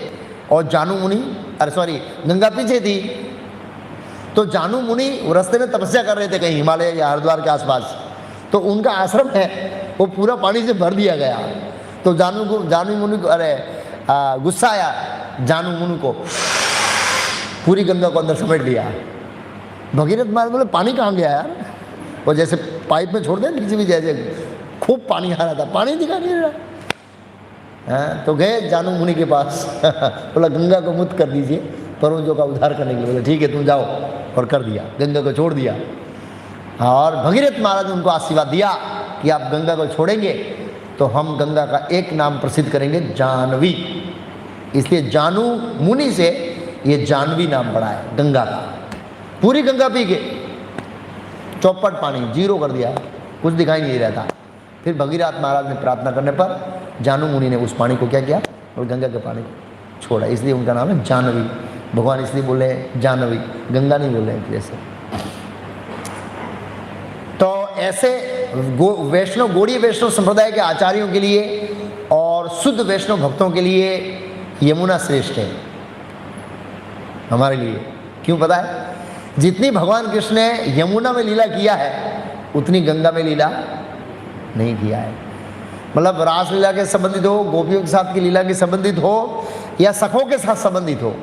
और जानू मुनि, गंगा पीछे थी। तो जानू मुनि रास्ते में तपस्या कर रहे थे कहीं हिमालय या हरिद्वार के आसपास, तो उनका आश्रम है वो पूरा पानी से भर दिया गया। तो जानू मुनि को गुस्सा आया, जानू मुनि को पूरी गंगा को अंदर समेट लिया। भगीरथ महाराज बोले पानी कहाँ गया यार? वो जैसे पाइप में छोड़ दे नीचे भी, जैसे खूब पानी आ रहा था, पानी दिखा नहीं रहा। तो गए जानू मुनि के पास बोला गंगा को मुक्त कर दीजिए पूर्वजों का उद्धार करने के लिए। बोले ठीक है तुम जाओ, और कर दिया, गंगा को छोड़ दिया। और भगीरथ महाराज ने उनको आशीर्वाद दिया कि आप गंगा को छोड़ेंगे तो हम गंगा का एक नाम प्रसिद्ध करेंगे, जानवी। इसलिए जानू मुनि से ये जानवी नाम पड़ा है गंगा का। पूरी गंगा पी के चौपट पानी जीरो कर दिया, कुछ दिखाई नहीं रहता। फिर भगीरथ महाराज ने प्रार्थना करने पर जानू मुनि ने उस पानी को क्या किया, और गंगा के पानी को छोड़ा, इसलिए उनका नाम है जानवी। भगवान इसलिए बोले जानवी, गंगा नहीं बोले जैसे। तो ऐसे वैष्णव, गौड़ीय वैष्णव संप्रदाय के आचार्यों के लिए और शुद्ध वैष्णव भक्तों के लिए यमुना श्रेष्ठ है हमारे लिए। क्यों पता है? जितनी भगवान कृष्ण ने यमुना में लीला किया है उतनी गंगा में लीला नहीं किया है। मतलब रासलीला के संबंधित हो, गोपियों के साथ की लीला के संबंधित हो, या सखों के साथ संबंधित हो,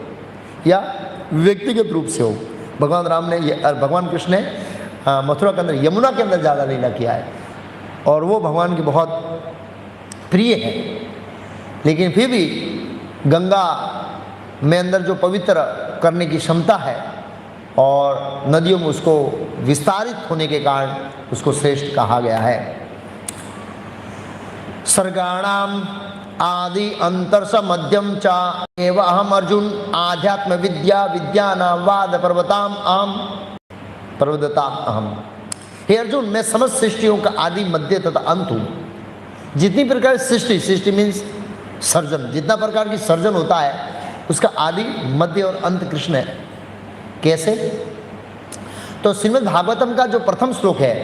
या व्यक्तिगत रूप से हो, भगवान राम ने, भगवान कृष्ण ने मथुरा के अंदर, यमुना के अंदर ज़्यादा लीला किया है और वो भगवान की बहुत प्रिय है। लेकिन फिर भी गंगा में अंदर जो पवित्र करने की क्षमता है और नदियों में उसको विस्तारित होने के कारण उसको श्रेष्ठ कहा गया है। सर्गाणाम आदि अंतरस मध्यम च एव अहम अर्जुन आध्यात्म विद्या विद्यानाम वाद पर्वताम अहम पर्वतताम अहम। हे अर्जुन, मैं समस्त सृष्टियों का आदि मध्य तथा अंत हूँ। जितनी प्रकार सृष्टि, सृष्टि मीन्स सर्जन, जितना प्रकार की सर्जन होता है उसका आदि मध्य और अंत कृष्ण है। कैसे? तो श्रीमद् भागवतम का जो प्रथम श्लोक है,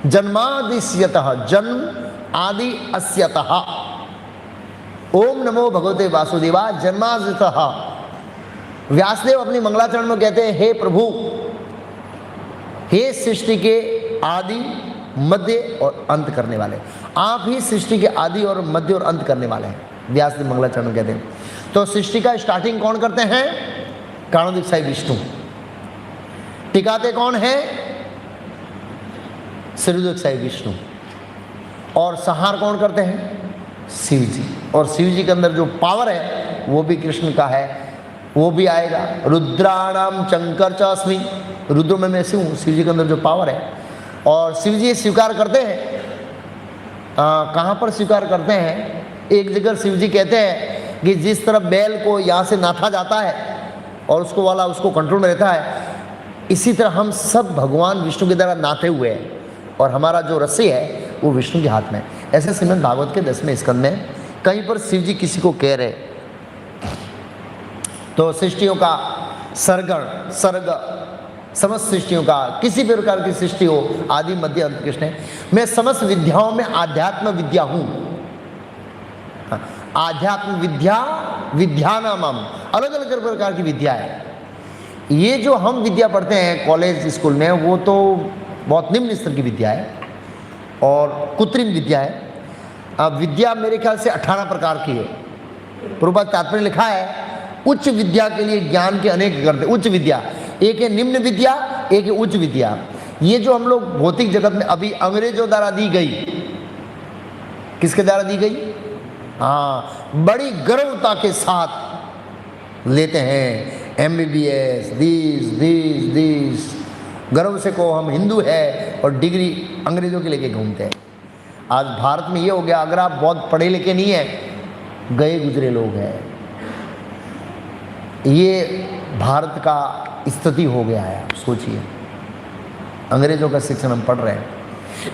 जन्मादिस्यतः, जन्म आदि अस्यतः, ओम नमो भगवते वासुदेवा जन्मादितः। व्यासदेव अपनी मंगलाचरण में कहते हैं, हे प्रभु, हे सृष्टि के आदि मध्य और अंत करने वाले, आप ही सृष्टि के आदि और मध्य और अंत करने वाले हैं। व्यासदेव मंगलाचरण में कहते हैं। तो सृष्टि का स्टार्टिंग कौन करते हैं? कारणोदिक साई विष्णु। टिकाते कौन है? श्रीदोदिक साई विष्णु। और संहार कौन करते हैं? शिव जी। और शिव जी के अंदर जो पावर है वो भी कृष्ण का है, वो भी आएगा। रुद्राणाम चंकर च अस्मि, रुद्र में मैं शिव हूँ। शिव जी के अंदर जो पावर है, और शिव जी स्वीकार करते हैं। कहाँ पर स्वीकार करते हैं? एक जगह शिव जी कहते हैं कि जिस तरह बैल को यहाँ से नाथा जाता है और उसको कंट्रोल में रहता है, इसी तरह हम सब भगवान विष्णु के द्वारा नाथे हुए हैं और हमारा जो रस्सी है वो विष्णु के हाथ में है। ऐसे श्रीमद् भागवत के 10वें स्कंद में कहीं पर शिव जी किसी को कह रहे। तो सृष्टियों का सर्ग, समस्त सृष्टियों का, किसी भी प्रकार की सृष्टि हो, आदि मध्य अंत कृष्ण है। मैं समस्त विद्याओं में आध्यात्म विद्या हूँ। आध्यात्म विद्या विद्यानामम, अलग अलग प्रकार की विद्या है। ये जो हम विद्या पढ़ते हैं कॉलेज स्कूल में, वो तो बहुत निम्न स्तर की विद्या है और कृत्रिम विद्या है। विद्या मेरे ख्याल से 18 प्रकार की है। पूर्वपाद तात्पर्य लिखा है, उच्च विद्या के लिए ज्ञान के अनेक करते। उच्च विद्या एक है, निम्न विद्या एक है, उच्च विद्या। ये जो हम लोग भौतिक जगत में अभी अंग्रेजों द्वारा दी गई, किसके द्वारा दी गई? हाँ, बड़ी गर्वता के साथ लेते हैं। MBBS, दिस गर्व से को हम हिंदू है, और डिग्री अंग्रेजों के लेके घूमते हैं। आज भारत में ये हो गया, अगर आप बहुत पढ़े लिखे नहीं हैं, गए गुजरे लोग हैं। ये भारत का स्थिति हो गया है। आप सोचिए, अंग्रेजों का शिक्षण हम पढ़ रहे हैं।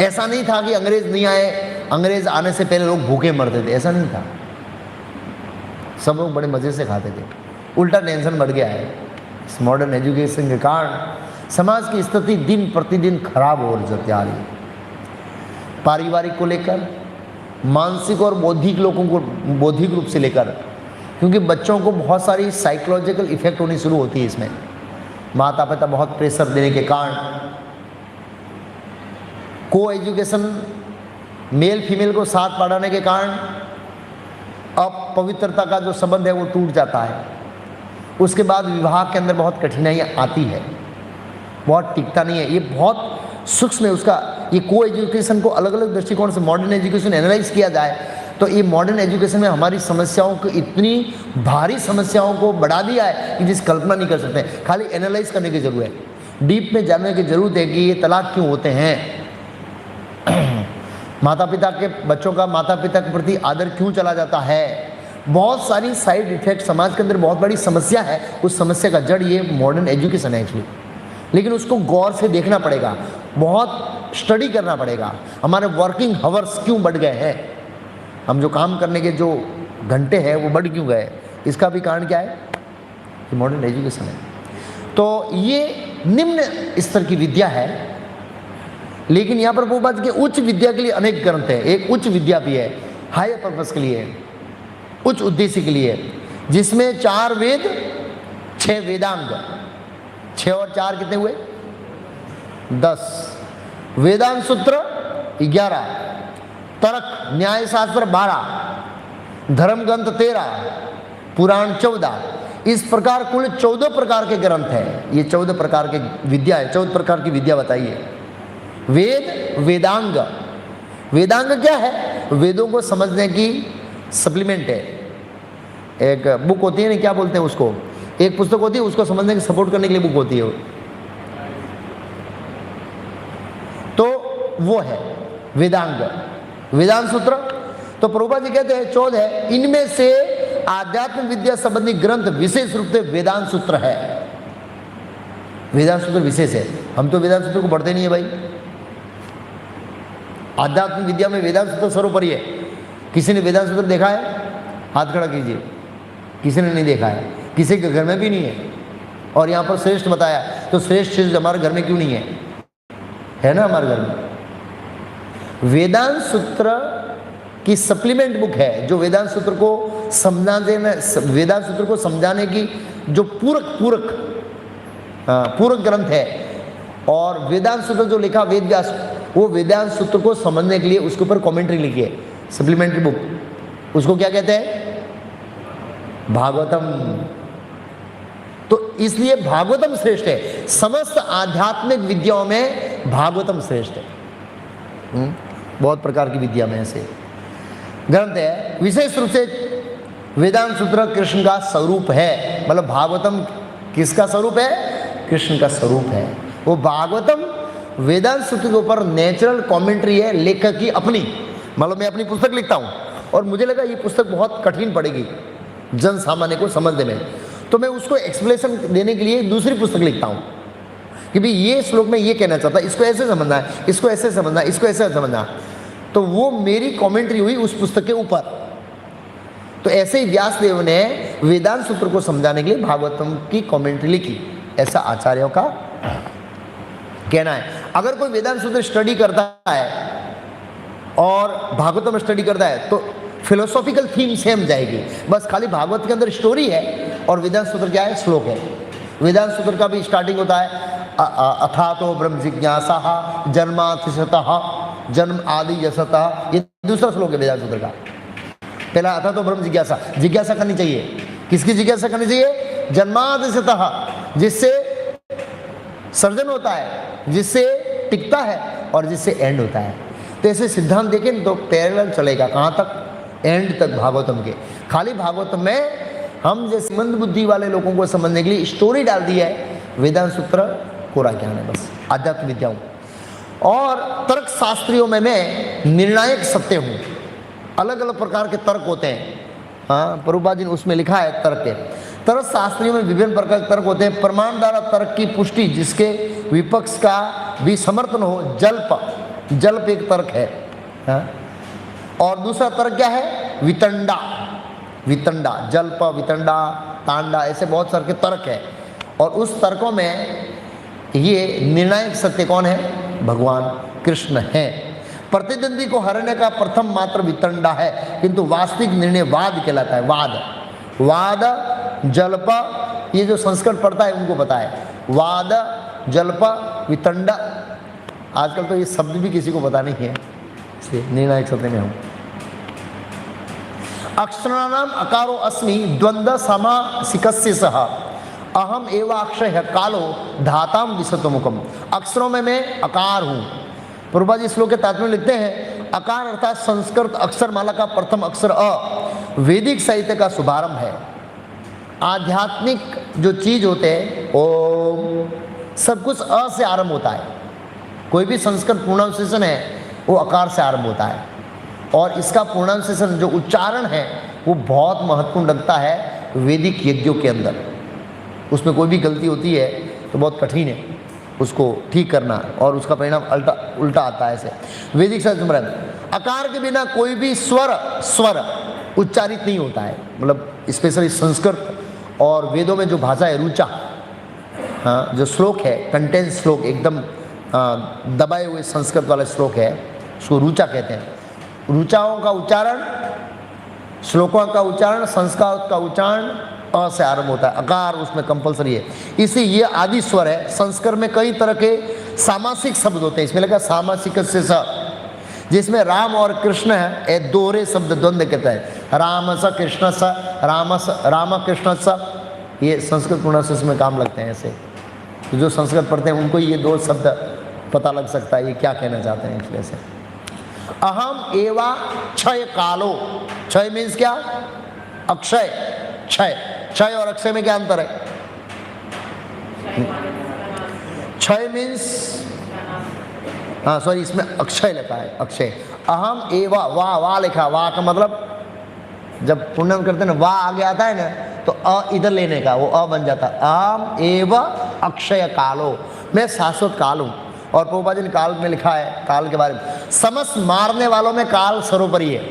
ऐसा नहीं था कि अंग्रेज नहीं आए, अंग्रेज आने से पहले लोग भूखे मरते थे, ऐसा नहीं था। सब लोग बड़े मजे से खाते थे। उल्टा टेंशन बढ़ गया है। इस मॉडर्न एजुकेशन के कारण समाज की स्थिति दिन प्रतिदिन खराब हो जाती आ रही है। पारिवारिक को लेकर, मानसिक और बौद्धिक लोगों को, बौद्धिक रूप से लेकर, क्योंकि बच्चों को बहुत सारी साइकोलॉजिकल इफेक्ट होनी शुरू होती है इसमें। माता पिता बहुत प्रेशर देने के कारण, को एजुकेशन मेल फीमेल को साथ पढ़ाने के कारण अब पवित्रता का जो संबंध है वो टूट जाता है। उसके बाद विवाह के अंदर बहुत कठिनाइयाँ आती है, बहुत टिकता नहीं है। ये बहुत सूक्ष्म है उसका। ये को एजुकेशन को अलग अलग दृष्टिकोण से मॉडर्न एजुकेशन एनालाइज किया जाए तो ये मॉडर्न एजुकेशन में हमारी समस्याओं को, इतनी भारी समस्याओं को बढ़ा दिया है कि जिस कल्पना नहीं कर सकते। खाली एनालाइज करने की जरूरत है, डीप में जानने की जरूरत है कि ये तलाक क्यों होते हैं, माता पिता के, बच्चों का माता पिता के प्रति आदर क्यों चला जाता है। बहुत सारी साइड इफेक्ट समाज के अंदर बहुत बड़ी समस्या है। उस समस्या का जड़ ये मॉडर्न एजुकेशन है एक्चुअली। लेकिन उसको गौर से देखना पड़ेगा, बहुत स्टडी करना पड़ेगा। हमारे वर्किंग हावर्स क्यों बढ़ गए हैं, हम जो काम करने के जो घंटे हैं वो बढ़ क्यों गए, इसका भी कारण क्या है, ये मॉडर्न एजुकेशन है। तो ये निम्न स्तर की विद्या है। लेकिन यहाँ पर प्रभुपाद के उच्च विद्या के लिए अनेक ग्रंथ हैं। एक उच्च विद्या भी है, हायर पर्पस के लिए, उच्च उद्देश्य के लिए, जिसमें 4 वेद, 6 वेदांग, 6 और 4 कितने हुए, 10, वेदांत सूत्र 11, तर्क न्याय शास्त्र 12, धर्म ग्रंथ 13, पुराण 14। इस प्रकार कुल 14 प्रकार के ग्रंथ हैं। ये 14 प्रकार के विद्या है, 14 प्रकार की विद्या बताइए। वेद, वेदांग। वेदांग क्या है, वेदों को समझने की सप्लीमेंट है। एक बुक होती है ना, क्या बोलते हैं उसको, एक पुस्तक होती है, उसको समझने की सपोर्ट करने के लिए बुक होती है, तो वो है वेदांग, वेदांत सूत्र। तो प्रभुपाद जी कहते हैं 14 है। इनमें से आध्यात्म विद्या संबंधी ग्रंथ विशेष रूप से वेदांत सूत्र है। वेदांत सूत्र विशेष है। हम तो वेदांत सूत्र को पढ़ते नहीं है भाई। आध्यात्म विद्या में वेदांत सूत्र सर्वोपरि है। किसी ने वेदांत सूत्र देखा है, हाथ खड़ा कीजिए। किसी ने नहीं देखा है, किसी के घर में भी नहीं है। और यहाँ पर श्रेष्ठ बताया, तो श्रेष्ठ चीज हमारे घर में क्यों नहीं है ना हमारे घर में। वेदांत सूत्र की सप्लीमेंट बुक है, जो वेदांत सूत्र को समझाने में, वेदांत सूत्र को समझाने की जो पूरक ग्रंथ है। और वेदांत सूत्र जो लिखा वेद व्यास, वो वेदांत सूत्र को समझने के लिए उसके ऊपर कमेंट्री लिखी है, सप्लीमेंट्री बुक। उसको क्या कहते हैं, भागवतम। तो इसलिए भागवतम श्रेष्ठ है। समस्त आध्यात्मिक विद्याओं में भागवतम श्रेष्ठ है। बहुत प्रकार की विद्या में ऐसे ग्रंथ है। विशेष रूप से वेदांत सूत्र कृष्ण का स्वरूप है। मतलब भागवतम किसका स्वरूप है, कृष्ण का स्वरूप है। वो भागवतम वेदांत सूत्र के ऊपर नेचुरल कमेंट्री है लेखक की अपनी। मतलब मैं अपनी पुस्तक लिखता हूँ और मुझे लगा ये पुस्तक बहुत कठिन पड़ेगी जन सामान्य को समझने में, तो मैं उसको एक्सप्लेनेशन देने के लिए दूसरी पुस्तक लिखता हूँ कि भाई ये श्लोक में ये कहना चाहता है, इसको ऐसे समझना है, इसको ऐसे समझना है, इसको ऐसे समझना। तो वो मेरी कमेंट्री हुई उस पुस्तक के ऊपर। तो ऐसे ही व्यासदेव ने वेदांत सूत्र को समझाने के लिए भागवतम की कमेंट्री लिखी, ऐसा आचार्यों का कहना है। अगर कोई वेदांत सूत्र स्टडी करता है और भागवतम स्टडी करता है तो फिलोसॉफिकल थीम सेम जाएगी। बस खाली भागवत के अंदर स्टोरी है और वेदांत सूत्र क्या है, श्लोक है। वेदांत सूत्र का भी स्टार्टिंग होता है अथातो ब्रह्म जिज्ञासा जन्मातिशतः जन्म आदि यशतः। ये दूसरा श्लोक है वेदांत सूत्र का। पहला अथातो ब्रह्म जिज्ञासा, जिज्ञासा करनी चाहिए। किसकी जिज्ञासा करनी चाहिए, जन्मातिशतः, जिससे सर्जन होता है, जिससे टिकता है और जिससे एंड होता है। तो ऐसे सिद्धांत देखें तो पैरेलल चलेगा कहाँ तक, एंड तक भागवतम के। खाली भागवतम में हम जैसे मंद बुद्धि वाले लोगों को समझने के लिए स्टोरी डाल दी है। वेदांत सूत्र कोरा ज्ञान है बस, आध्यात्म विद्याओं। और तर्क शास्त्रियों में मैं निर्णायक सत्य हूँ। अलग अलग प्रकार के तर्क होते हैं। हाँ, प्रभुपाद जी ने उसमें लिखा है तर्क के। तर्क शास्त्रियों में विभिन्न प्रकार के तर्क होते हैं। प्रमाण द्वारा तर्क की पुष्टि, जिसके विपक्ष का भी समर्थन हो, जल्प जल्प एक तर्क है, हाँ? और दूसरा तर्क क्या है? वितंडा। वितंडा, जल्प, वितंडा, तांडा, ऐसे बहुत सारे तर्क है। और उस तर्कों में ये निर्णायक सत्य कौन है? भगवान कृष्ण है। प्रतिद्वंदी को हराने का प्रथम मात्र वितंडा है, किंतु वास्तविक निर्णय वाद कहलाता है। वाद, वाद, जल्प, ये जो संस्कृत पढ़ता है उनको पता है। वाद, जल्प, वितंडा, आजकल तो ये शब्द भी किसी को पता नहीं है, इसलिए निर्णायक सत्य में हूं। अक्षराणाम अकारो अस्मि द्वंद्व समासिकस्य सह अहम एव अक्षय कालो धाताम विशतो मुखम। अक्षरों में मैं अकार हूँ। प्रभुपा जी श्लोक के तात्पर्य लिखते हैं, अकार अर्थात संस्कृत अक्षरमाला का प्रथम अक्षर अ वैदिक साहित्य का शुभारंभ है। आध्यात्मिक जो चीज होते हैं ओम, सब कुछ अ से आरंभ होता है। कोई भी संस्कृत प्रोनाउंसिएशन है वो अकार से आरंभ होता है, और इसका प्रोनाउंसिएशन जो उच्चारण है वो बहुत महत्वपूर्ण रखता है वैदिक यज्ञों के अंदर। उसमें कोई भी गलती होती है तो बहुत कठिन है उसको ठीक करना, और उसका परिणाम उल्टा आता है। ऐसे वैदिक संस्मरण, अकार के बिना कोई भी स्वर उच्चारित नहीं होता है। मतलब स्पेशली संस्कृत और वेदों में जो भाषा है रुचा, हाँ, जो श्लोक है कंटेंस श्लोक, एकदम दबाए हुए संस्कृत वाला श्लोक है, उसको रुचा कहते हैं। रुचाओं का उच्चारण, श्लोकों का उच्चारण, संस्कार का उच्चारण अ से आरंभ होता है। अकार उसमें कंपलसरी है, इसी ये आदि स्वर है। संस्कृत में कई तरह के सामासिक शब्द होते हैं, इसमें लगा सामासिक से स, जिसमें राम और कृष्ण है, ये दोहरे शब्द द्वंद्व कहता है। राम स कृष्ण स, राम कृष्ण स, ये संस्कृत प्रोनाउंसिएशन में काम लगते हैं। ऐसे तो जो संस्कृत पढ़ते हैं उनको ये दो शब्द पता लग सकता है ये क्या कहना चाहते हैं। इसलिए से अहम एवा क्षय कालो, क्षय मीन्स क्या? अक्षय, क्षय। क्षय और अक्षय में क्या अंतर है? क्षय मीन्स, हाँ सॉरी, इसमें अक्षय लिखा है, अक्षय। अहम एवा, वाह लिखा, वाह का मतलब जब पुण्यम करते हैं ना, वाह आगे आता है ना तो अ इधर लेने का, वो अ बन जाता है। अहम एवा अक्षय कालो, मैं शाश्वत काल हूँ। और प्रभुपाद जी ने काल में लिखा है, काल के बारे में, समस्त मारने वालों में काल सर्वोपरि है।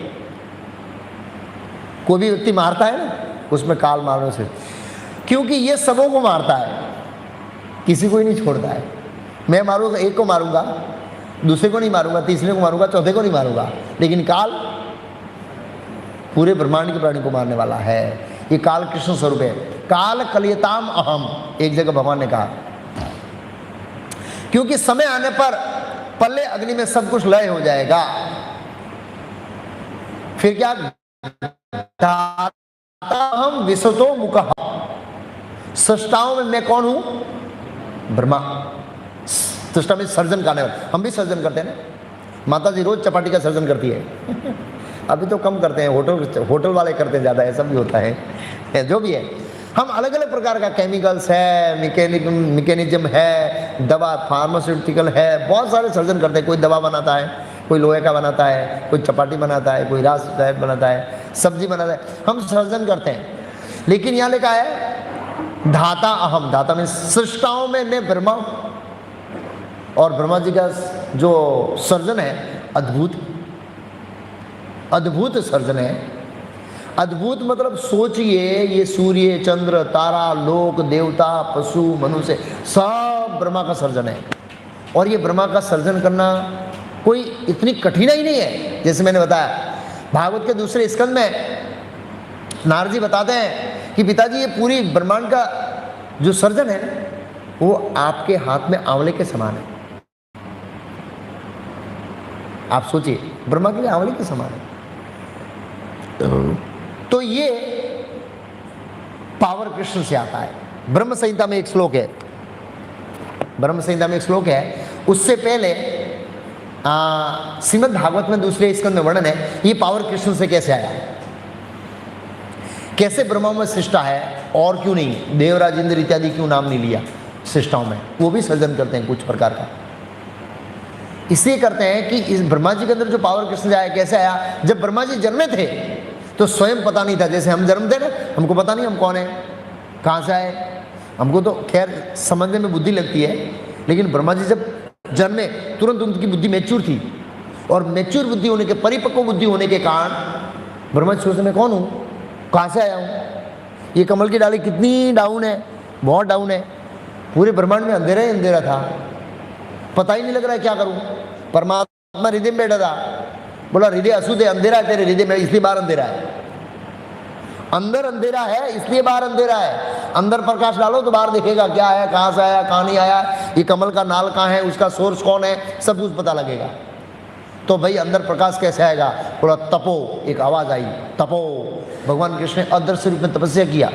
कोई भी व्यक्ति मारता है ना, उसमें काल मारने से, क्योंकि ये सबों को मारता है, किसी को ही नहीं छोड़ता है। मैं मारूंगा, एक को मारूंगा, दूसरे को नहीं मारूंगा, तीसरे को मारूंगा, चौथे को नहीं मारूंगा, लेकिन काल पूरे ब्रह्मांड के प्राणी को मारने वाला है। ये काल कृष्ण स्वरूप है। काल कलियताम अहम, एक जगह भगवान ने कहा, क्योंकि समय आने पर पल्ले अग्नि में सब कुछ लय हो जाएगा। फिर क्या? हम विशतो मुकः, सृष्टाओं में मैं कौन हूं? ब्रह्मा। सृष्टा में सर्जन करने वाले, हम भी सर्जन करते हैं ना। माता जी रोज चपाटी का सर्जन करती है अभी तो कम करते हैं, होटल वाले करते हैं ज़्यादा, ऐसा भी होता है। जो भी है, हम अलग अलग प्रकार का केमिकल्स है, मैकेनिज्म है, दवा फार्मास्यूटिकल है, बहुत सारे सर्जन करते हैं। कोई दवा बनाता है, कोई लोहे का बनाता है, कोई चपाटी बनाता है, कोई रास बनाता है, सब्जी बनाता है, हम सर्जन करते हैं। लेकिन यहाँ लिखा है धाता अहम, धाता में सृष्टाओं में मैं ब्रह्मा हूँ। और ब्रह्मा जी का जो सर्जन है अद्भुत, अद्भुत सर्जन है। अद्भुत मतलब सोचिए, ये सूर्य, चंद्र, तारा, लोक, देवता, पशु, मनुष्य, सब ब्रह्मा का सर्जन है। और ये ब्रह्मा का सर्जन करना कोई इतनी कठिनाई नहीं है। जैसे मैंने बताया, भागवत के दूसरे स्कंद में नारद जी बताते हैं कि पिताजी ये पूरी ब्रह्मांड का जो सर्जन है वो आपके हाथ में आंवले के समान है। आप सोचिए, ब्रह्मा के लिए आंवले के समान है। तो ये पावर कृष्ण से आता है। ब्रह्म संहिता में एक श्लोक है, ब्रह्म संहिता में एक श्लोक है, उससे पहले श्रीमद् भागवत में दूसरे स्कंद में वर्णन है ये पावर कृष्ण से कैसे आया, कैसे ब्रह्मा में सृष्टा है, और क्यों नहीं देवराज इंद्र इत्यादि क्यों नाम नहीं लिया सृष्टाओं में। वो भी सर्जन करते हैं कुछ प्रकार का। इसलिए करते हैं कि इस ब्रह्मा जी के अंदर जो पावर कृष्ण आया, कैसे आया? जब ब्रह्मा जी जन्मे थे तो स्वयं पता नहीं था। जैसे हम जन्मते ना, हमको पता नहीं हम कौन है, कहाँ से आए, हमको तो खैर समझने में बुद्धि लगती है। लेकिन ब्रह्मा जी जब जन्मे तुरंत उनकी बुद्धि मैच्योर थी, और मैच्योर बुद्धि होने के, परिपक्व बुद्धि होने के कारण ब्रह्मा जी सोचते मैं कौन हूँ, कहाँ से आया हूँ, ये कमल की डाली कितनी डाउन है, बहुत डाउन है, पूरे ब्रह्मांड में अंधेरा ही अंधेरा था, पता ही नहीं लग रहा है क्या करूँ। परमात्मा हृदय में बैठा था, बोला हृदय अशुद्ध है, अंधेरा है तेरे हृदय में, इसलिए बाहर अंधेरा है, अंदर अंधेरा है इसलिए बाहर अंधेरा है। अंदर प्रकाश डालो तो बाहर दिखेगा क्या है, कहाँ से आया, कहाँ नहीं आया, ये कमल का नाल कहाँ है, उसका सोर्स कौन है, सब कुछ पता लगेगा। तो भाई अंदर प्रकाश कैसे आएगा, बोला तपो, एक आवाज आई तपो। भगवान कृष्ण ने अदृश्य रूप में तपस्या किया।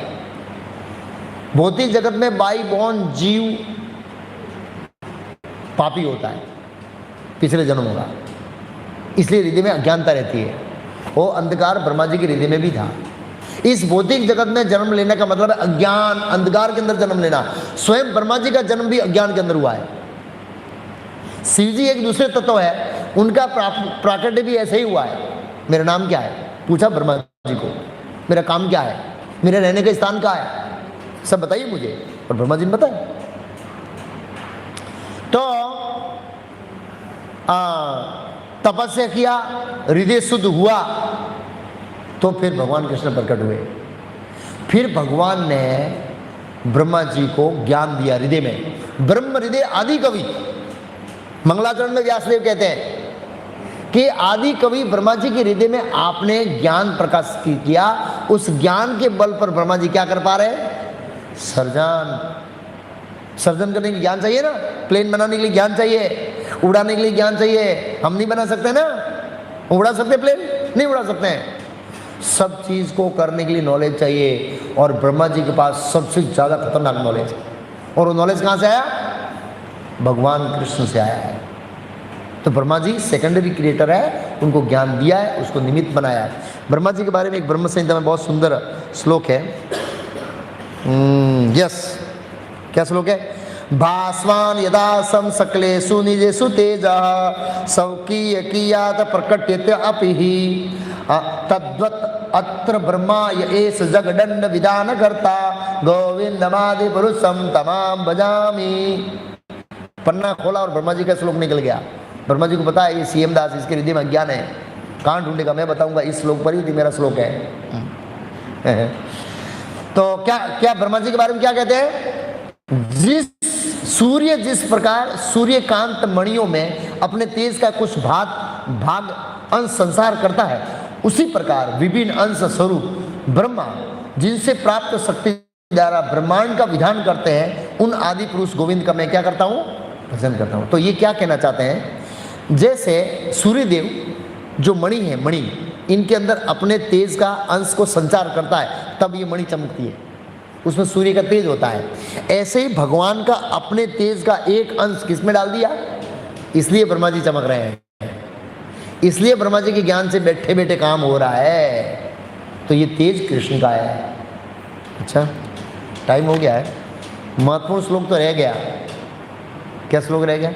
भौतिक जगत में बाई बॉर्न जीव पापी होता है, पिछले जन्म होगा, इसलिए हृदय में अज्ञानता रहती है। वो अंधकार ब्रह्मा जी के हृदय में भी था। इस भौतिक जगत में जन्म लेने का मतलब है अज्ञान, अंधकार के अंदर जन्म लेना। स्वयं ब्रह्मा जी का जन्म भी अज्ञान के अंदर हुआ है। शिव जी एक दूसरे तत्व है, उनका प्राकट्य भी ऐसे ही हुआ है। मेरा नाम क्या है पूछा ब्रह्मा जी को, मेरा काम क्या है, मेरे रहने का स्थान कहाँ है, सब बताइए मुझे, और ब्रह्मा जी ने बताया। तो तपस्या किया, हृदय शुद्ध हुआ, तो फिर भगवान कृष्ण प्रकट हुए। फिर भगवान ने ब्रह्मा जी को ज्ञान दिया हृदय में। ब्रह्म हृदय आदि कवि, मंगलाचरण में व्यासदेव कहते हैं कि आदि कवि ब्रह्मा जी के हृदय में आपने ज्ञान प्रकाश किया। उस ज्ञान के बल पर ब्रह्मा जी क्या कर पा रहे हैं, सर्जन करने के लिए ज्ञान चाहिए ना, प्लेन बनाने के लिए ज्ञान चाहिए, उड़ाने के लिए ज्ञान चाहिए। हम नहीं बना सकते ना, उड़ा सकते प्लेन, नहीं उड़ा सकते हैं। सब चीज को करने के लिए नॉलेज चाहिए, और ब्रह्मा जी के पास सबसे ज्यादा खतरनाक नॉलेज है। और वो नॉलेज कहाँ से आया, भगवान कृष्ण से आया है। तो ब्रह्मा जी सेकेंडरी क्रिएटर है, उनको ज्ञान दिया है, उसको निमित्त बनाया है। ब्रह्मा जी के बारे में एक ब्रह्म संहिता में बहुत सुंदर श्लोक है। यस, क्या श्लोक है, भास्वान यदा सम सकलेषु निजेषु तेजः सौकीय कियात प्रकट्यत अपिहि तद्वत् अत्र ब्रह्मा एष जगदण्ड विधान कर्ता गोविंदमादि पुरुषम तमाम भजामि। पन्ना खोला और ब्रह्मा जी का श्लोक निकल गया। ब्रह्मा जी को पता है ये सीएम दास, इसके हृदय में अज्ञान है, कहाँ ढूंढेगा, मैं बताऊंगा, इस श्लोक पर ही मेरा श्लोक है। तो क्या क्या ब्रह्मा जी के बारे में क्या कहते हैं, सूर्य जिस प्रकार सूर्यकांत मणियों में अपने तेज का कुछ भाग अंश संसार करता है, उसी प्रकार विभिन्न अंश स्वरूप ब्रह्मा जिनसे प्राप्त शक्ति द्वारा ब्रह्मांड का विधान करते हैं, उन आदि पुरुष गोविंद का मैं क्या करता हूँ, भजन करता हूँ। तो ये क्या कहना चाहते हैं, जैसे सूर्यदेव जो मणि है, मणि इनके अंदर अपने तेज का अंश को संचार करता है, तब ये मणि चमकती है, उसमें सूर्य का तेज होता है। ऐसे ही भगवान का अपने तेज का एक अंश किसमें डाल दिया, इसलिए ब्रह्मा जी चमक रहे हैं, इसलिए ब्रह्मा जी के ज्ञान से बैठे बैठे काम हो रहा है। तो ये तेज कृष्ण का है। अच्छा, टाइम हो गया है, महत्वपूर्ण श्लोक तो रह गया। क्या श्लोक रह गया,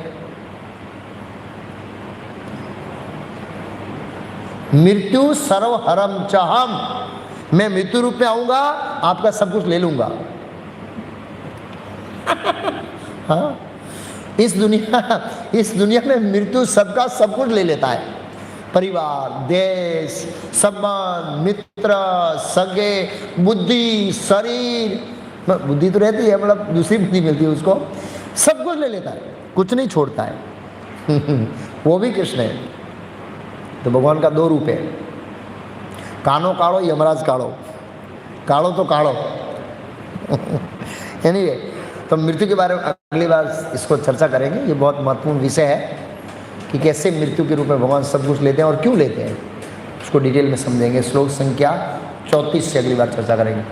मृत्यु सर्वहरम चाहम, मैं मृत्यु रूप में आऊंगा, आपका सब कुछ ले लूंगा। हाँ, इस दुनिया में मृत्यु सबका सब कुछ ले लेता है, परिवार, देश, सम्मान, मित्र, सगे, बुद्धि, शरीर, बुद्धि तो रहती है, मतलब दूसरी बुद्धि मिलती है उसको, सब कुछ ले लेता है, कुछ नहीं छोड़ता है। वो भी कृष्ण है। तो भगवान का दो रूप है, कानो काड़ो, यमराज काड़ो, काड़ो तो काड़ो। एनीवे, तो मृत्यु के बारे में अगली बार इसको चर्चा करेंगे। ये बहुत महत्वपूर्ण विषय है कि कैसे मृत्यु के रूप में भगवान सब कुछ लेते हैं और क्यों लेते हैं, उसको डिटेल में समझेंगे। श्लोक संख्या 34 से अगली बार चर्चा करेंगे।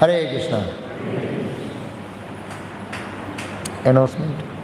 हरे कृष्णा। अनाउंसमेंट।